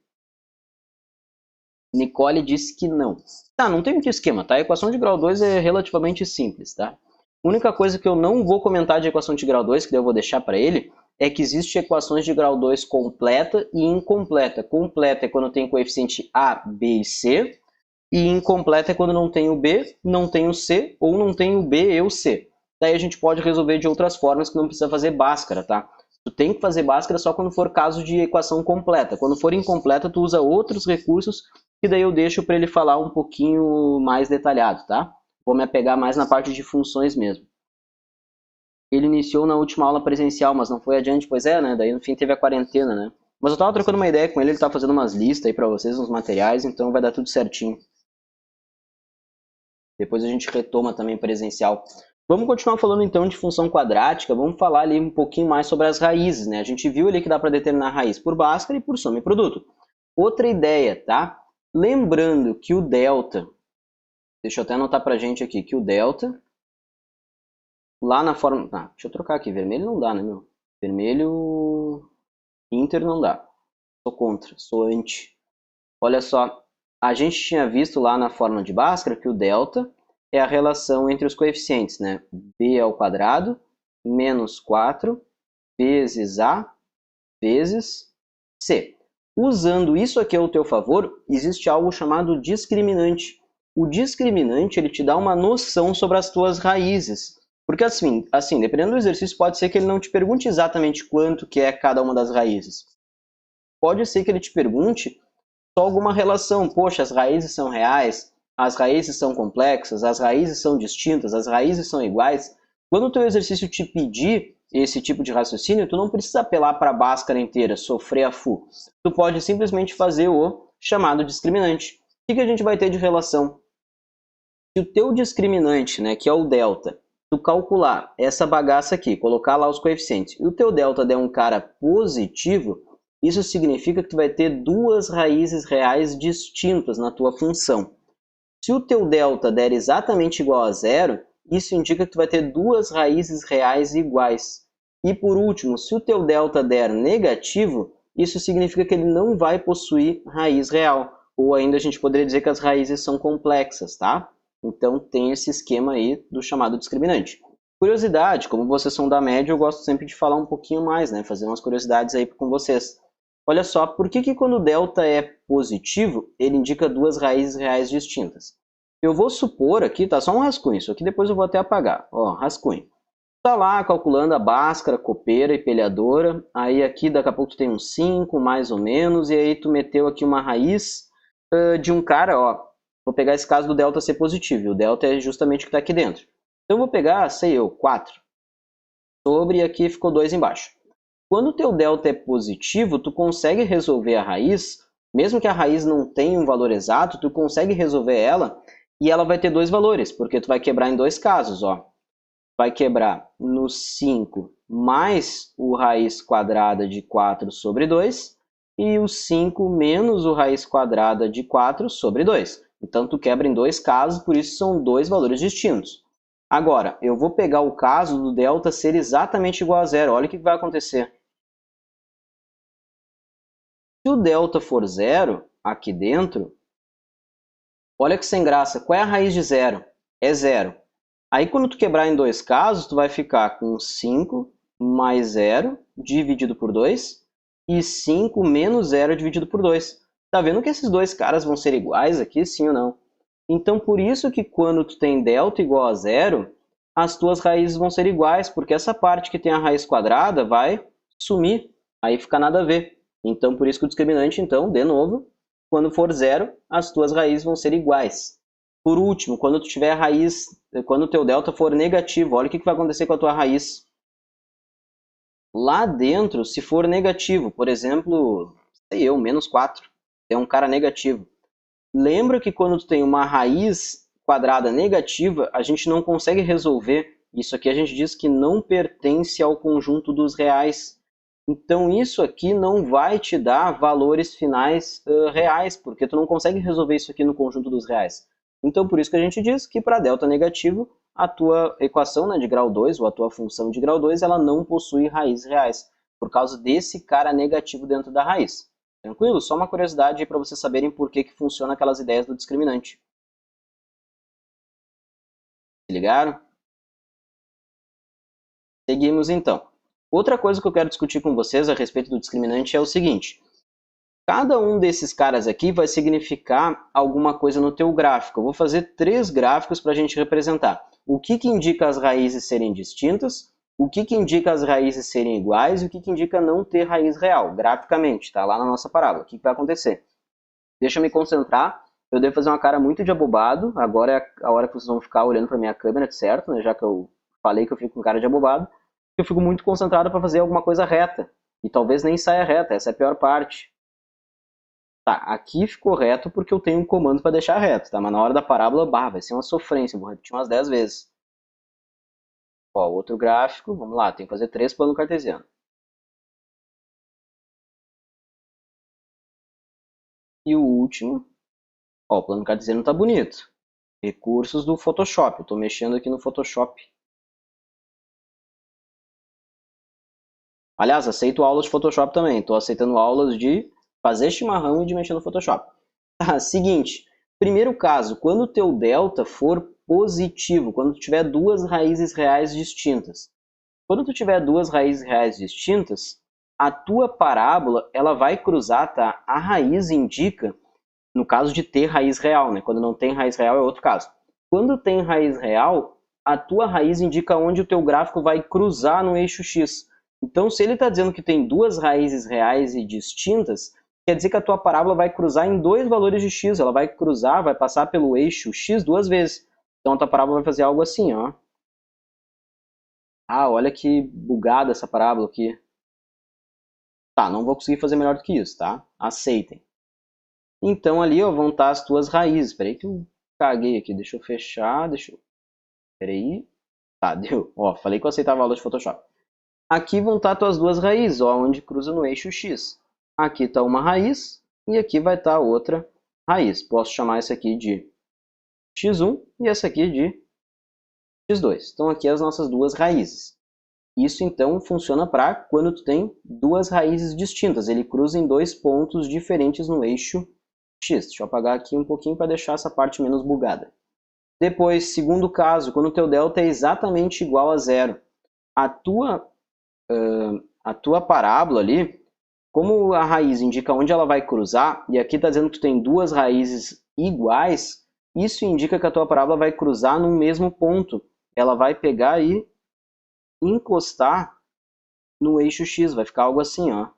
Nicole disse que não. Tá, não tem muito esquema, tá? A equação de grau 2 é relativamente simples, tá? A única coisa que eu não vou comentar de equação de grau 2, que eu vou deixar para ele, é que existe equações de grau 2 completa e incompleta. Completa é quando tem coeficiente A, B e C, e incompleta é quando não tem o B, não tem o C, ou não tem o B e o C. Daí a gente pode resolver de outras formas que não precisa fazer Bhaskara, tá? Tu tem que fazer Bhaskara só quando for caso de equação completa. Quando for incompleta, tu usa outros recursos, que daí eu deixo para ele falar um pouquinho mais detalhado, tá? Vou me apegar mais na parte de funções mesmo. Ele iniciou na última aula presencial, mas não foi adiante, pois é, né? Daí no fim teve a quarentena, né? Mas eu tava trocando uma ideia com ele tá fazendo umas listas aí para vocês, uns materiais, então vai dar tudo certinho. Depois a gente retoma também presencial. Vamos continuar falando então de função quadrática, vamos falar ali um pouquinho mais sobre as raízes, né? A gente viu ali que dá para determinar a raiz por Bhaskara e por soma e produto. Outra ideia, tá? Lembrando que o delta, deixa eu até anotar pra gente aqui, que o delta, lá na forma... Ah, deixa eu trocar aqui, vermelho não dá, né, meu? Vermelho, inter não dá. Sou contra, sou anti. Olha só, a gente tinha visto lá na fórmula de Bhaskara que o delta é a relação entre os coeficientes, né? B ao quadrado menos 4 vezes A vezes C. Usando isso aqui ao teu favor, existe algo chamado discriminante. O discriminante ele te dá uma noção sobre as tuas raízes. Porque assim, dependendo do exercício, pode ser que ele não te pergunte exatamente quanto que é cada uma das raízes. Pode ser que ele te pergunte só alguma relação. Poxa, as raízes são reais, as raízes são complexas, as raízes são distintas, as raízes são iguais. Quando o teu exercício te pedir esse tipo de raciocínio, tu não precisa apelar para a Bhaskara inteira, sofrer a full. Tu pode simplesmente fazer o chamado discriminante. O que a gente vai ter de relação? Se o teu discriminante, né, que é o delta, tu calcular essa bagaça aqui, colocar lá os coeficientes, e o teu delta der um cara positivo, isso significa que tu vai ter duas raízes reais distintas na tua função. Se o teu delta der exatamente igual a zero, isso indica que tu vai ter duas raízes reais iguais. E por último, se o teu delta der negativo, isso significa que ele não vai possuir raiz real. Ou ainda a gente poderia dizer que as raízes são complexas, tá? Então tem esse esquema aí do chamado discriminante. Curiosidade, como vocês são da média, eu gosto sempre de falar um pouquinho mais, né? Fazer umas curiosidades aí com vocês. Olha só, por que quando o delta é positivo, ele indica duas raízes reais distintas? Eu vou supor aqui, tá só um rascunho, isso aqui depois eu vou até apagar. Ó, rascunho. Tá lá calculando a Bhaskara, copeira e pelhadora. Aí aqui daqui a pouco tu tem um 5, mais ou menos, e aí tu meteu aqui uma raiz de um cara, ó. Vou pegar esse caso do delta ser positivo, e o delta é justamente o que está aqui dentro. Então eu vou pegar, sei eu, 4 sobre, e aqui ficou 2 embaixo. Quando o teu delta é positivo, tu consegue resolver a raiz, mesmo que a raiz não tenha um valor exato, tu consegue resolver ela, e ela vai ter dois valores, porque tu vai quebrar em dois casos, ó. Vai quebrar no 5 mais o raiz quadrada de 4 sobre 2, e o 5 menos o raiz quadrada de 4 sobre 2. Então, tu quebra em dois casos, por isso são dois valores distintos. Agora, eu vou pegar o caso do delta ser exatamente igual a zero. Olha o que vai acontecer. Se o delta for zero, aqui dentro, Olha que sem graça. Qual é a raiz de zero? É zero. Aí quando tu quebrar em dois casos, tu vai ficar com 5 mais zero dividido por 2 e 5 menos zero dividido por 2. Tá vendo que esses dois caras vão ser iguais aqui, sim ou não? Então por isso que quando tu tem delta igual a zero, as tuas raízes vão ser iguais, porque essa parte que tem a raiz quadrada vai sumir, aí fica nada a ver. Então por isso que o discriminante, então, de novo, quando for zero, as tuas raízes vão ser iguais. Por último, quando tu tiver a raiz, quando o teu delta for negativo, olha o que vai acontecer com a tua raiz. Lá dentro, se for negativo, por exemplo, sei eu, menos 4, é um cara negativo. Lembra que quando tu tem uma raiz quadrada negativa, a gente não consegue resolver. Isso aqui a gente diz que não pertence ao conjunto dos reais. Então isso aqui não vai te dar valores finais reais, porque tu não consegue resolver isso aqui no conjunto dos reais. Então por isso que a gente diz que para delta negativo, a tua equação, né, de grau 2, ou a tua função de grau 2, ela não possui raízes reais, por causa desse cara negativo dentro da raiz. Tranquilo? Só uma curiosidade para vocês saberem por que funciona aquelas ideias do discriminante. Se ligaram? Seguimos então. Outra coisa que eu quero discutir com vocês a respeito do discriminante é o seguinte. Cada um desses caras aqui vai significar alguma coisa no teu gráfico. Eu vou fazer 3 gráficos para a gente representar. O que indica as raízes serem distintas, o que indica as raízes serem iguais e o que indica não ter raiz real, graficamente, tá? Lá na nossa parábola. O que vai acontecer? Deixa eu me concentrar. Eu devo fazer uma cara muito de abobado. Agora é a hora que vocês vão ficar olhando para minha câmera, certo? Né? Já que eu falei que eu fico com cara de abobado. Eu fico muito concentrado para fazer alguma coisa reta. E talvez nem saia reta, essa é a pior parte. Tá, aqui ficou reto porque eu tenho um comando para deixar reto, tá? Mas na hora da parábola, vai ser uma sofrência, vou repetir umas 10 vezes. Ó, outro gráfico, vamos lá, tem que fazer 3 planos cartesianos. E o último, ó, o plano cartesiano tá bonito. Recursos do Photoshop, eu tô mexendo aqui no Photoshop. Aliás, aceito aulas de Photoshop também, tô aceitando aulas de fazer chimarrão e de mexer no Photoshop. Tá, seguinte, primeiro caso, quando o teu delta for positivo, quando tu tiver duas raízes reais distintas. Quando tu tiver duas raízes reais distintas, a tua parábola, ela vai cruzar, tá? A raiz indica, no caso de ter raiz real, né? Quando não tem raiz real é outro caso. Quando tem raiz real, a tua raiz indica onde o teu gráfico vai cruzar no eixo X. Então, se ele está dizendo que tem duas raízes reais e distintas, quer dizer que a tua parábola vai cruzar em dois valores de x. Ela vai cruzar, vai passar pelo eixo x duas vezes. Então, a tua parábola vai fazer algo assim, ó. Ah, olha que bugada essa parábola aqui. Tá, não vou conseguir fazer melhor do que isso, tá? Aceitem. Então, ali, ó, vão estar as tuas raízes. Espera aí que eu caguei aqui. Deixa eu fechar, Espera aí. Tá, deu. Ó, falei que eu aceitava a aula de Photoshop. Aqui vão estar tuas duas raízes, ó, onde cruza no eixo x. Aqui está uma raiz e aqui vai estar outra raiz. Posso chamar essa aqui de x1 e essa aqui de x2. Então aqui as nossas duas raízes. Isso então funciona para quando tu tem duas raízes distintas. Ele cruza em dois pontos diferentes no eixo x. Deixa eu apagar aqui um pouquinho para deixar essa parte menos bugada. Depois, segundo caso, quando o teu delta é exatamente igual a zero. A tua parábola ali, como a raiz indica onde ela vai cruzar, e aqui está dizendo que tu tem duas raízes iguais, isso indica que a tua parábola vai cruzar no mesmo ponto. Ela vai pegar e encostar no eixo x, vai ficar algo assim, ó.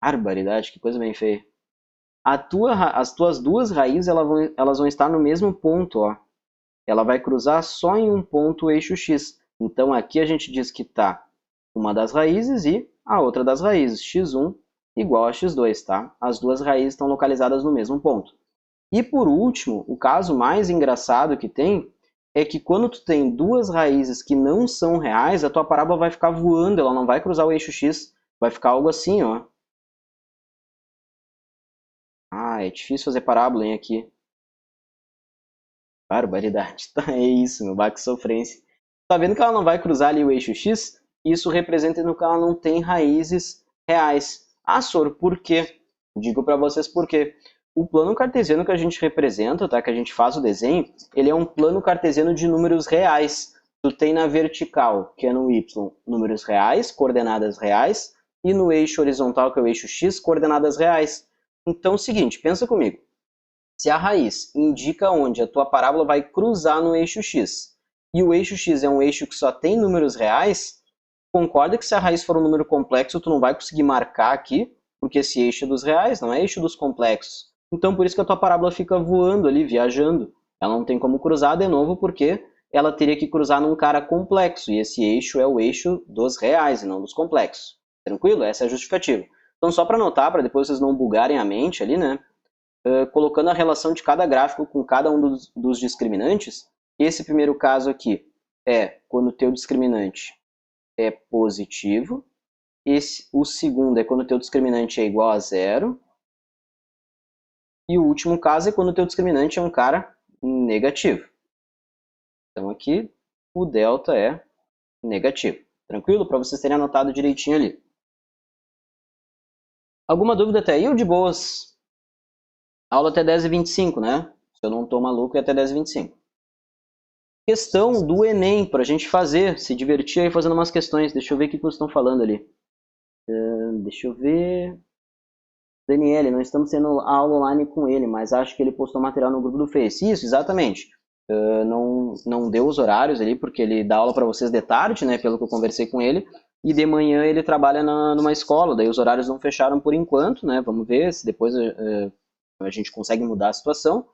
Barbaridade, que coisa bem feia. As tuas duas raízes elas vão estar no mesmo ponto, ó. Ela vai cruzar só em um ponto o eixo x. Então aqui a gente diz que está uma das raízes e a outra das raízes, x1 igual a x2, tá? As duas raízes estão localizadas no mesmo ponto. E por último, o caso mais engraçado que tem é que quando tu tem duas raízes que não são reais, a tua parábola vai ficar voando, ela não vai cruzar o eixo x, vai ficar algo assim, ó. Ah, é difícil fazer parábola, hein, aqui. Barbaridade. Tá, é isso, meu, que sofrência. Tá vendo que ela não vai cruzar ali o eixo x? Isso representa que ela não tem raízes reais. Ah, Sor, por quê? Digo para vocês por quê. O plano cartesiano que a gente representa, tá? Que a gente faz o desenho, ele é um plano cartesiano de números reais. Tu tem na vertical, que é no y, números reais, coordenadas reais, e no eixo horizontal, que é o eixo x, coordenadas reais. Então é o seguinte, pensa comigo. Se a raiz indica onde a tua parábola vai cruzar no eixo x, e o eixo x é um eixo que só tem números reais, concorda que se a raiz for um número complexo, tu não vai conseguir marcar aqui, porque esse eixo é dos reais, não é eixo dos complexos. Então por isso que a tua parábola fica voando ali, viajando. Ela não tem como cruzar de novo, porque ela teria que cruzar num cara complexo, e esse eixo é o eixo dos reais e não dos complexos. Tranquilo? Essa é a justificativa. Então só para anotar, para depois vocês não bugarem a mente ali, né? Colocando a relação de cada gráfico com cada um dos discriminantes, esse primeiro caso aqui é quando o teu discriminante é positivo, o segundo é quando o teu discriminante é igual a zero, e o último caso é quando o teu discriminante é um cara negativo. Então aqui o delta é negativo. Tranquilo? Para vocês terem anotado direitinho ali. Alguma dúvida até aí ou de boas? Aula até 10h25, né? Se eu não estou maluco, é até 10h25. Questão do Enem, para a gente fazer, se divertir aí fazendo umas questões. Deixa eu ver o que vocês estão falando ali. Deixa eu ver. Daniele, não estamos tendo aula online com ele, mas acho que ele postou material no grupo do Face. Isso, exatamente. Não deu os horários ali, porque ele dá aula para vocês de tarde, né? Pelo que eu conversei com ele. E de manhã ele trabalha numa escola, daí os horários não fecharam por enquanto, né? Vamos ver se depois a gente consegue mudar a situação,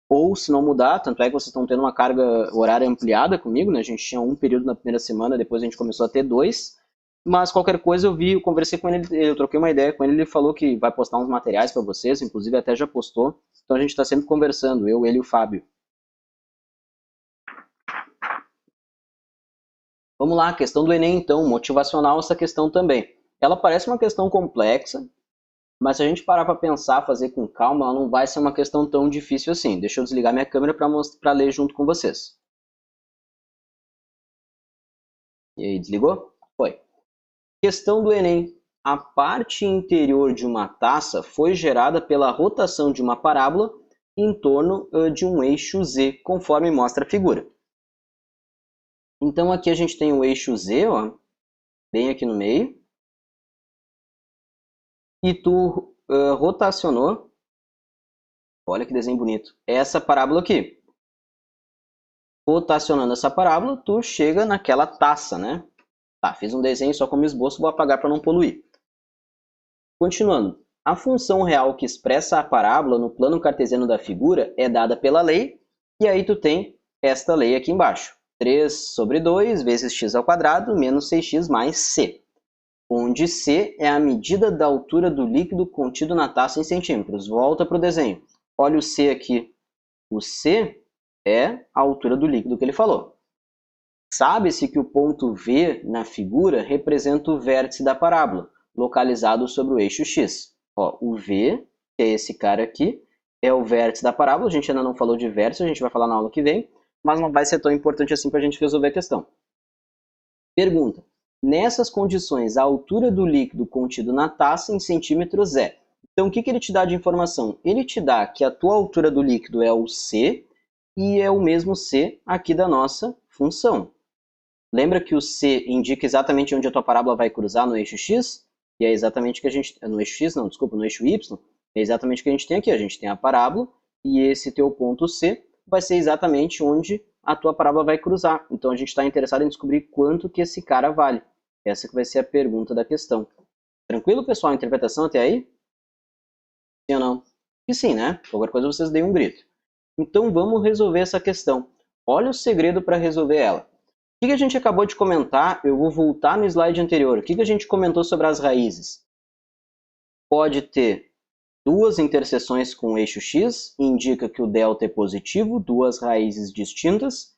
ou se não mudar, tanto é que vocês estão tendo uma carga horária ampliada comigo, né? A gente tinha um período na primeira semana, depois a gente começou a ter 2, mas qualquer coisa eu conversei com ele, eu troquei uma ideia com ele, ele falou que vai postar uns materiais para vocês, inclusive até já postou, então a gente está sempre conversando, eu, ele e o Fábio. Vamos lá, questão do Enem então, motivacional essa questão também. Ela parece uma questão complexa, mas se a gente parar para pensar, fazer com calma, ela não vai ser uma questão tão difícil assim. Deixa eu desligar minha câmera para ler junto com vocês. E aí, desligou? Foi. Questão do Enem. A parte interior de uma taça foi gerada pela rotação de uma parábola em torno de um eixo Z, conforme mostra a figura. Então aqui a gente tem o eixo Z, ó, bem aqui no meio. E tu rotacionou, olha que desenho bonito, essa parábola aqui. Rotacionando essa parábola, tu chega naquela taça, né? Tá, fiz um desenho só como esboço, vou apagar para não poluir. Continuando, a função real que expressa a parábola no plano cartesiano da figura é dada pela lei, e aí tu tem esta lei aqui embaixo. 3 sobre 2 vezes x ao quadrado menos 6x mais c. Onde C é a medida da altura do líquido contido na taça em centímetros. Volta para o desenho. Olha o C aqui. O C é a altura do líquido que ele falou. Sabe-se que o ponto V na figura representa o vértice da parábola, localizado sobre o eixo X. Ó, o V, que é esse cara aqui, é o vértice da parábola. A gente ainda não falou de vértice, a gente vai falar na aula que vem, mas não vai ser tão importante assim para a gente resolver a questão. Pergunta. Nessas condições, a altura do líquido contido na taça em centímetros é. Então, o que ele te dá de informação? Ele te dá que a tua altura do líquido é o C e é o mesmo C aqui da nossa função. Lembra que o C indica exatamente onde a tua parábola vai cruzar no eixo X? E é exatamente o que a gente... No eixo X, não, desculpa, no eixo Y. É exatamente o que a gente tem aqui. A gente tem a parábola e esse teu ponto C vai ser exatamente onde a tua parábola vai cruzar. Então, a gente está interessado em descobrir quanto que esse cara vale. Essa que vai ser a pergunta da questão. Tranquilo, pessoal? A interpretação até aí? Sim ou não? E sim, né? Qualquer coisa vocês deem um grito. Então, vamos resolver essa questão. Olha o segredo para resolver ela. O que a gente acabou de comentar? Eu vou voltar no slide anterior. O que a gente comentou sobre as raízes? Pode ter duas interseções com o eixo X, indica que o delta é positivo, duas raízes distintas.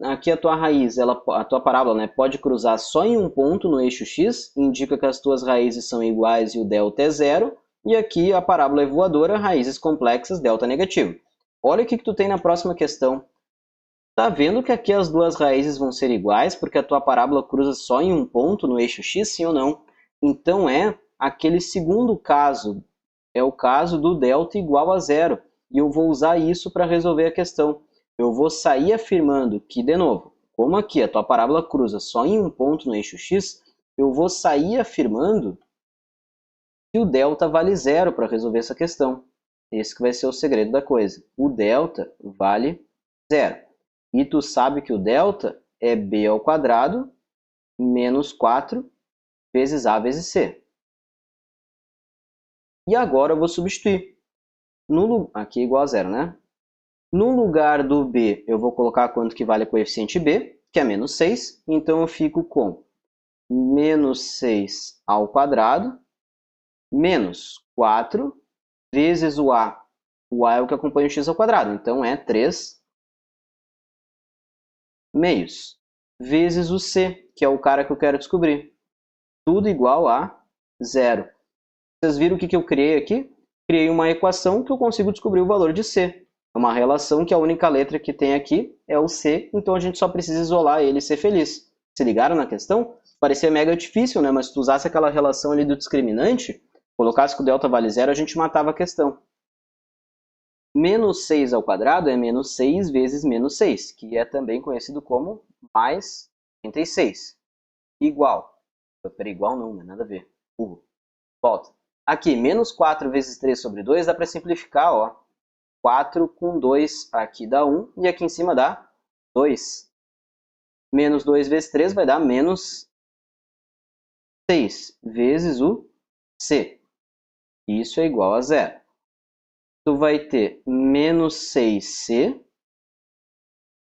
Aqui a tua raiz, a tua parábola, né, pode cruzar só em um ponto no eixo X, indica que as tuas raízes são iguais e o delta é zero. E aqui a parábola é voadora, raízes complexas, delta negativo. Olha o que tu tem na próxima questão. Tá vendo que aqui as duas raízes vão ser iguais, porque a tua parábola cruza só em um ponto no eixo X, sim ou não? Então é aquele segundo caso é o caso do delta igual a zero. E eu vou usar isso para resolver a questão. Eu vou sair afirmando que, de novo, como aqui a tua parábola cruza só em um ponto no eixo x, eu vou sair afirmando que o delta vale zero para resolver essa questão. Esse que vai ser o segredo da coisa. O delta vale zero. E tu sabe que o delta é b ao quadrado menos 4 vezes a vezes c. E agora eu vou substituir. Aqui é igual a zero, né? No lugar do b, eu vou colocar quanto que vale o coeficiente b, que é menos 6. Então eu fico com menos 6 ao quadrado menos 4 vezes o a. O a é o que acompanha o x ao quadrado, então é 3 meios, vezes o c, que é o cara que eu quero descobrir. Tudo igual a zero. Vocês viram o que eu criei aqui? Criei uma equação que eu consigo descobrir o valor de c. É uma relação que a única letra que tem aqui é o c, então a gente só precisa isolar ele e ser feliz. Se ligaram na questão? Parecia mega difícil, né? Mas se tu usasse aquela relação ali do discriminante, colocasse que o delta vale zero, a gente matava a questão. Menos 6 ao quadrado é menos 6 vezes menos 6, que é também conhecido como mais 36. Igual. Peraí, igual não, nada a ver. Volta. Aqui, menos 4 vezes 3 sobre 2 dá para simplificar, ó. 4 com 2 aqui dá 1 e aqui em cima dá 2. Menos 2 vezes 3 vai dar menos 6 vezes o c. Isso é igual a zero. Tu vai ter menos 6c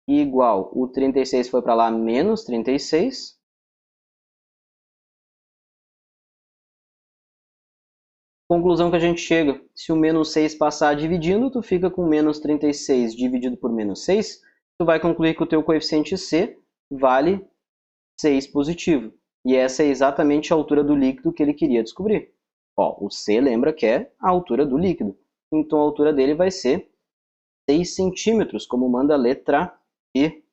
igual, o 36 foi para lá, menos 36. Conclusão que a gente chega, se o menos 6 passar dividindo, tu fica com menos 36 dividido por menos 6, tu vai concluir que o teu coeficiente c vale 6 positivo. E essa é exatamente a altura do líquido que ele queria descobrir. Ó, o c lembra que é a altura do líquido. Então a altura dele vai ser 6 centímetros, como manda a letra E.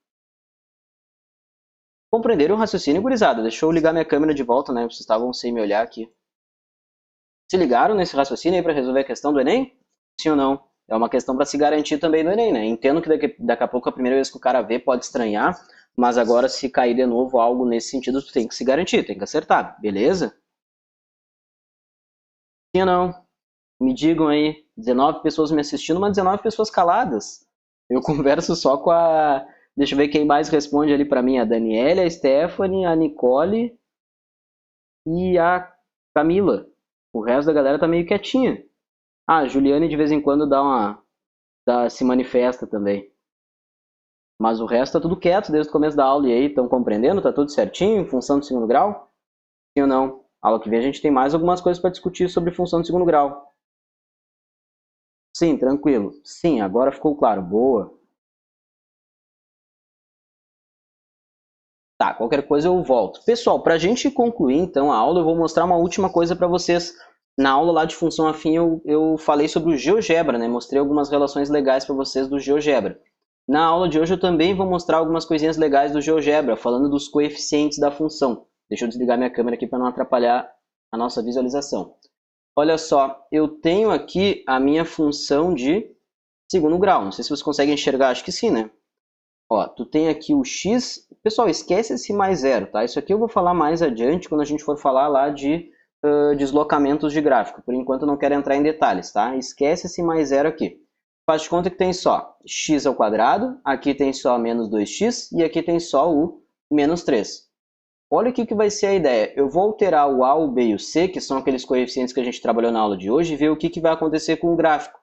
Compreenderam o raciocínio, gurizada? Deixa eu ligar minha câmera de volta, né? Vocês estavam sem me olhar aqui. Se ligaram nesse raciocínio aí para resolver a questão do Enem? Sim ou não? É uma questão para se garantir também do Enem, né? Entendo que daqui a pouco a primeira vez que o cara vê pode estranhar, mas agora se cair de novo algo nesse sentido, tu tem que se garantir, tem que acertar, beleza? Sim ou não? Me digam aí, 19 pessoas me assistindo, mas 19 pessoas caladas. Eu converso só com a... Deixa eu ver quem mais responde ali para mim. A Daniela, a Stephanie, a Nicole e a Camila. O resto da galera tá meio quietinha. Ah, a Juliane de vez em quando se manifesta também. Mas o resto tá tudo quieto desde o começo da aula. E aí, estão compreendendo? Tá tudo certinho em função do segundo grau? Sim ou não? Aula que vem a gente tem mais algumas coisas para discutir sobre função do segundo grau. Sim, tranquilo. Sim, agora ficou claro. Boa. Tá, qualquer coisa eu volto. Pessoal, para a gente concluir então a aula, eu vou mostrar uma última coisa para vocês. Na aula lá de função afim eu falei sobre o GeoGebra, né? Mostrei algumas relações legais para vocês do GeoGebra. Na aula de hoje eu também vou mostrar algumas coisinhas legais do GeoGebra, falando dos coeficientes da função. Deixa eu desligar minha câmera aqui para não atrapalhar a nossa visualização. Olha só, eu tenho aqui a minha função de segundo grau. Não sei se vocês conseguem enxergar, acho que sim, né? Ó, tu tem aqui o x... Pessoal, esquece esse mais zero, tá? Isso aqui eu vou falar mais adiante quando a gente for falar lá de deslocamentos de gráfico. Por enquanto eu não quero entrar em detalhes, tá? Esquece esse mais zero aqui. Faz de conta que tem só x ao quadrado, aqui tem só menos 2x e aqui tem só o menos 3. Olha o que vai ser a ideia. Eu vou alterar o a, o b e o c, que são aqueles coeficientes que a gente trabalhou na aula de hoje, e ver o que vai acontecer com o gráfico.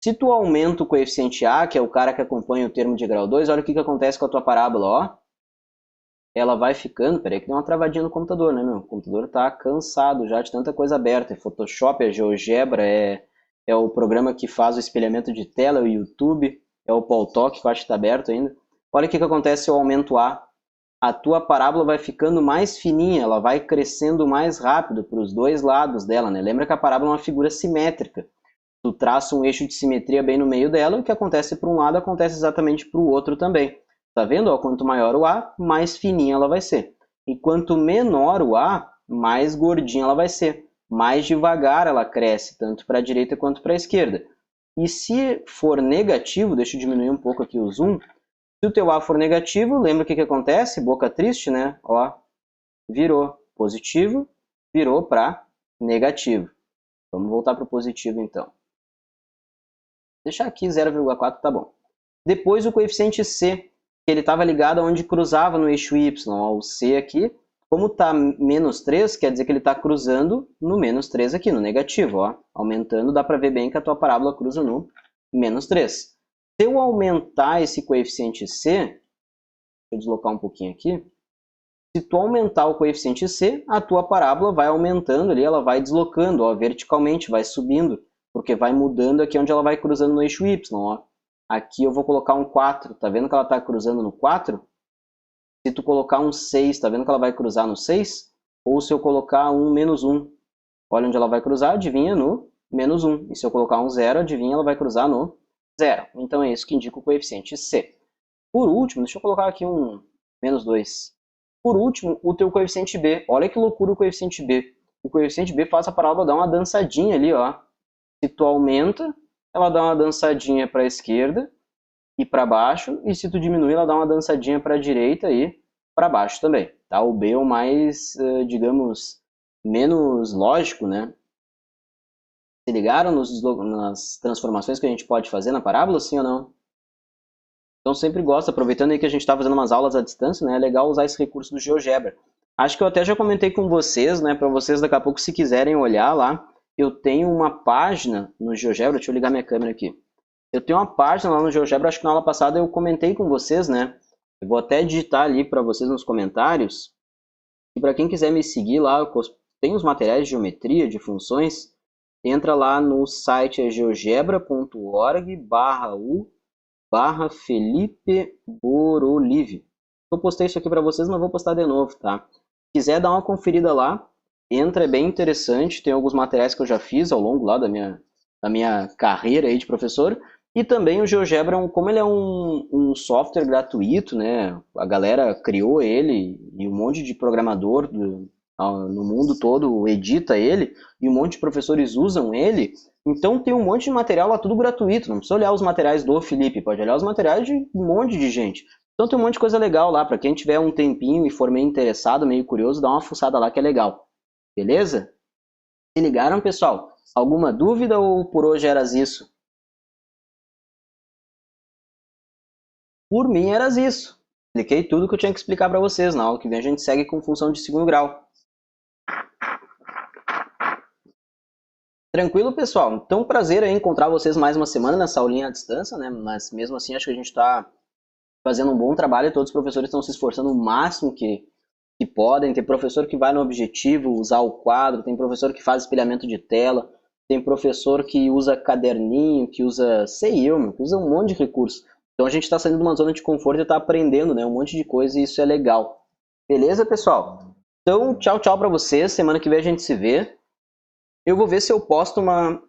Se tu aumenta o coeficiente a, que é o cara que acompanha o termo de grau 2, olha o que acontece com a tua parábola, ó. Ela vai ficando... Peraí que deu uma travadinha no computador, né, meu? O computador tá cansado já de tanta coisa aberta. É Photoshop, é GeoGebra, é o programa que faz o espelhamento de tela, é o YouTube, é o Paltalk, que eu acho que tá aberto ainda. Olha o que acontece se eu aumento a. A tua parábola vai ficando mais fininha, ela vai crescendo mais rápido para os dois lados dela, né? Lembra que a parábola é uma figura simétrica. Tu traça um eixo de simetria bem no meio dela, e o que acontece para um lado acontece exatamente para o outro também. Tá vendo? Ó, quanto maior o A, mais fininha ela vai ser. E quanto menor o A, mais gordinha ela vai ser. mais devagar ela cresce, tanto para a direita quanto para a esquerda. E se for negativo, deixa eu diminuir um pouco aqui o zoom, se o teu A for negativo, lembra o que acontece? Boca triste, né? Ó, virou positivo, virou para negativo. Vamos voltar para o positivo então. Deixar aqui 0,4 tá bom. Depois o coeficiente C, que ele estava ligado aonde cruzava no eixo Y. Ó, o C aqui, como está menos 3, quer dizer que ele está cruzando no menos 3 aqui, no negativo. Ó. Aumentando, dá para ver bem que a tua parábola cruza no menos 3. Se eu aumentar esse coeficiente C, deixa eu deslocar um pouquinho aqui. Se tu aumentar o coeficiente C, a tua parábola vai aumentando ali, ela vai deslocando, ó, verticalmente, vai subindo, porque vai mudando aqui onde ela vai cruzando no eixo Y. Ó. Aqui eu vou colocar um 4, tá vendo que ela está cruzando no 4? Se tu colocar um 6, tá vendo que ela vai cruzar no 6? Ou se eu colocar um menos 1, olha onde ela vai cruzar, adivinha, no menos 1. E se eu colocar um 0, adivinha, ela vai cruzar no 0. Então é isso que indica o coeficiente C. Por último, deixa eu colocar aqui um menos 2. Por último, o teu coeficiente B. Olha que loucura o coeficiente B. O coeficiente B faz a parábola dar uma dançadinha ali, ó. Se tu aumenta, ela dá uma dançadinha para a esquerda e para baixo. E se tu diminui, ela dá uma dançadinha para a direita e para baixo também. Tá? O B é o mais, digamos, menos lógico, né? Se ligaram nas transformações que a gente pode fazer na parábola, sim ou não? Então sempre gosto, aproveitando aí que a gente está fazendo umas aulas à distância, né? É legal usar esse recurso do GeoGebra. Acho que eu até já comentei com vocês, né? Para vocês daqui a pouco, se quiserem olhar lá, eu tenho uma página no GeoGebra, deixa eu ligar minha câmera aqui. Eu tenho uma página lá no GeoGebra, acho que na aula passada eu comentei com vocês, né? Eu vou até digitar ali para vocês nos comentários. E para quem quiser me seguir lá, eu tenho os materiais de geometria, de funções. Entra lá no site geogebra.org/u/Felipe Borolive. Eu postei isso aqui para vocês, mas vou postar de novo, tá? Se quiser dar uma conferida lá, entra, é bem interessante. Tem alguns materiais que eu já fiz ao longo lá da minha carreira aí de professor. E também o GeoGebra, como ele é um software gratuito, né? A galera criou ele e um monte de programador no mundo todo edita ele e um monte de professores usam ele. Então tem um monte de material lá, tudo gratuito. Não precisa olhar os materiais do Felipe, pode olhar os materiais de um monte de gente. Então tem um monte de coisa legal lá. Para quem tiver um tempinho e for meio interessado, meio curioso, dá uma fuçada lá que é legal. Beleza? Se ligaram, pessoal? Alguma dúvida ou por hoje eras isso? Por mim eras isso. Expliquei tudo que eu tinha que explicar para vocês. Na aula que vem a gente segue com função de segundo grau. Tranquilo, pessoal? Então, prazer em encontrar vocês mais uma semana nessa aulinha à distância, né? Mas mesmo assim, acho que a gente está fazendo um bom trabalho. Todos os professores estão se esforçando o máximo que podem. Tem professor que vai no objetivo usar o quadro, tem professor que faz espelhamento de tela, tem professor que usa caderninho, que usa que usa um monte de recurso. Então a gente está saindo de uma zona de conforto e está aprendendo, né, um monte de coisa e isso é legal. Beleza, pessoal? Então, tchau, tchau para vocês. Semana que vem a gente se vê. Eu vou ver se eu posto uma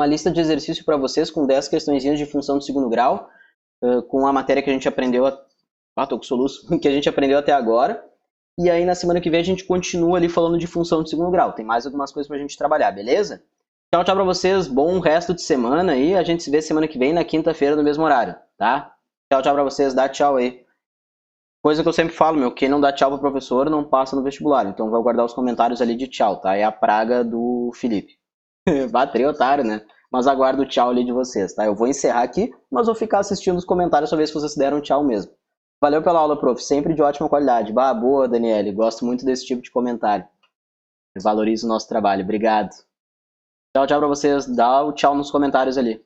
lista de exercício para vocês com 10 questõezinhas de função de segundo grau, com a matéria que a gente aprendeu, tô com soluço, que a gente aprendeu até agora. E aí na semana que vem a gente continua ali falando de função de segundo grau. Tem mais algumas coisas pra gente trabalhar, beleza? Tchau, tchau pra vocês. Bom resto de semana aí. A gente se vê semana que vem na quinta-feira no mesmo horário, tá? Tchau, tchau pra vocês. Dá tchau aí. Coisa que eu sempre falo, quem não dá tchau pro professor não passa no vestibular. Então vou guardar os comentários ali de tchau, tá? É a praga do Felipe. Bateu, otário, né? Mas aguardo o tchau ali de vocês, tá? Eu vou encerrar aqui, mas vou ficar assistindo os comentários pra ver se vocês deram tchau mesmo. Valeu pela aula, prof. Sempre de ótima qualidade. Boa, Daniele. Gosto muito desse tipo de comentário. Valorizo o nosso trabalho. Obrigado. Tchau, tchau pra vocês. Dá o tchau nos comentários ali.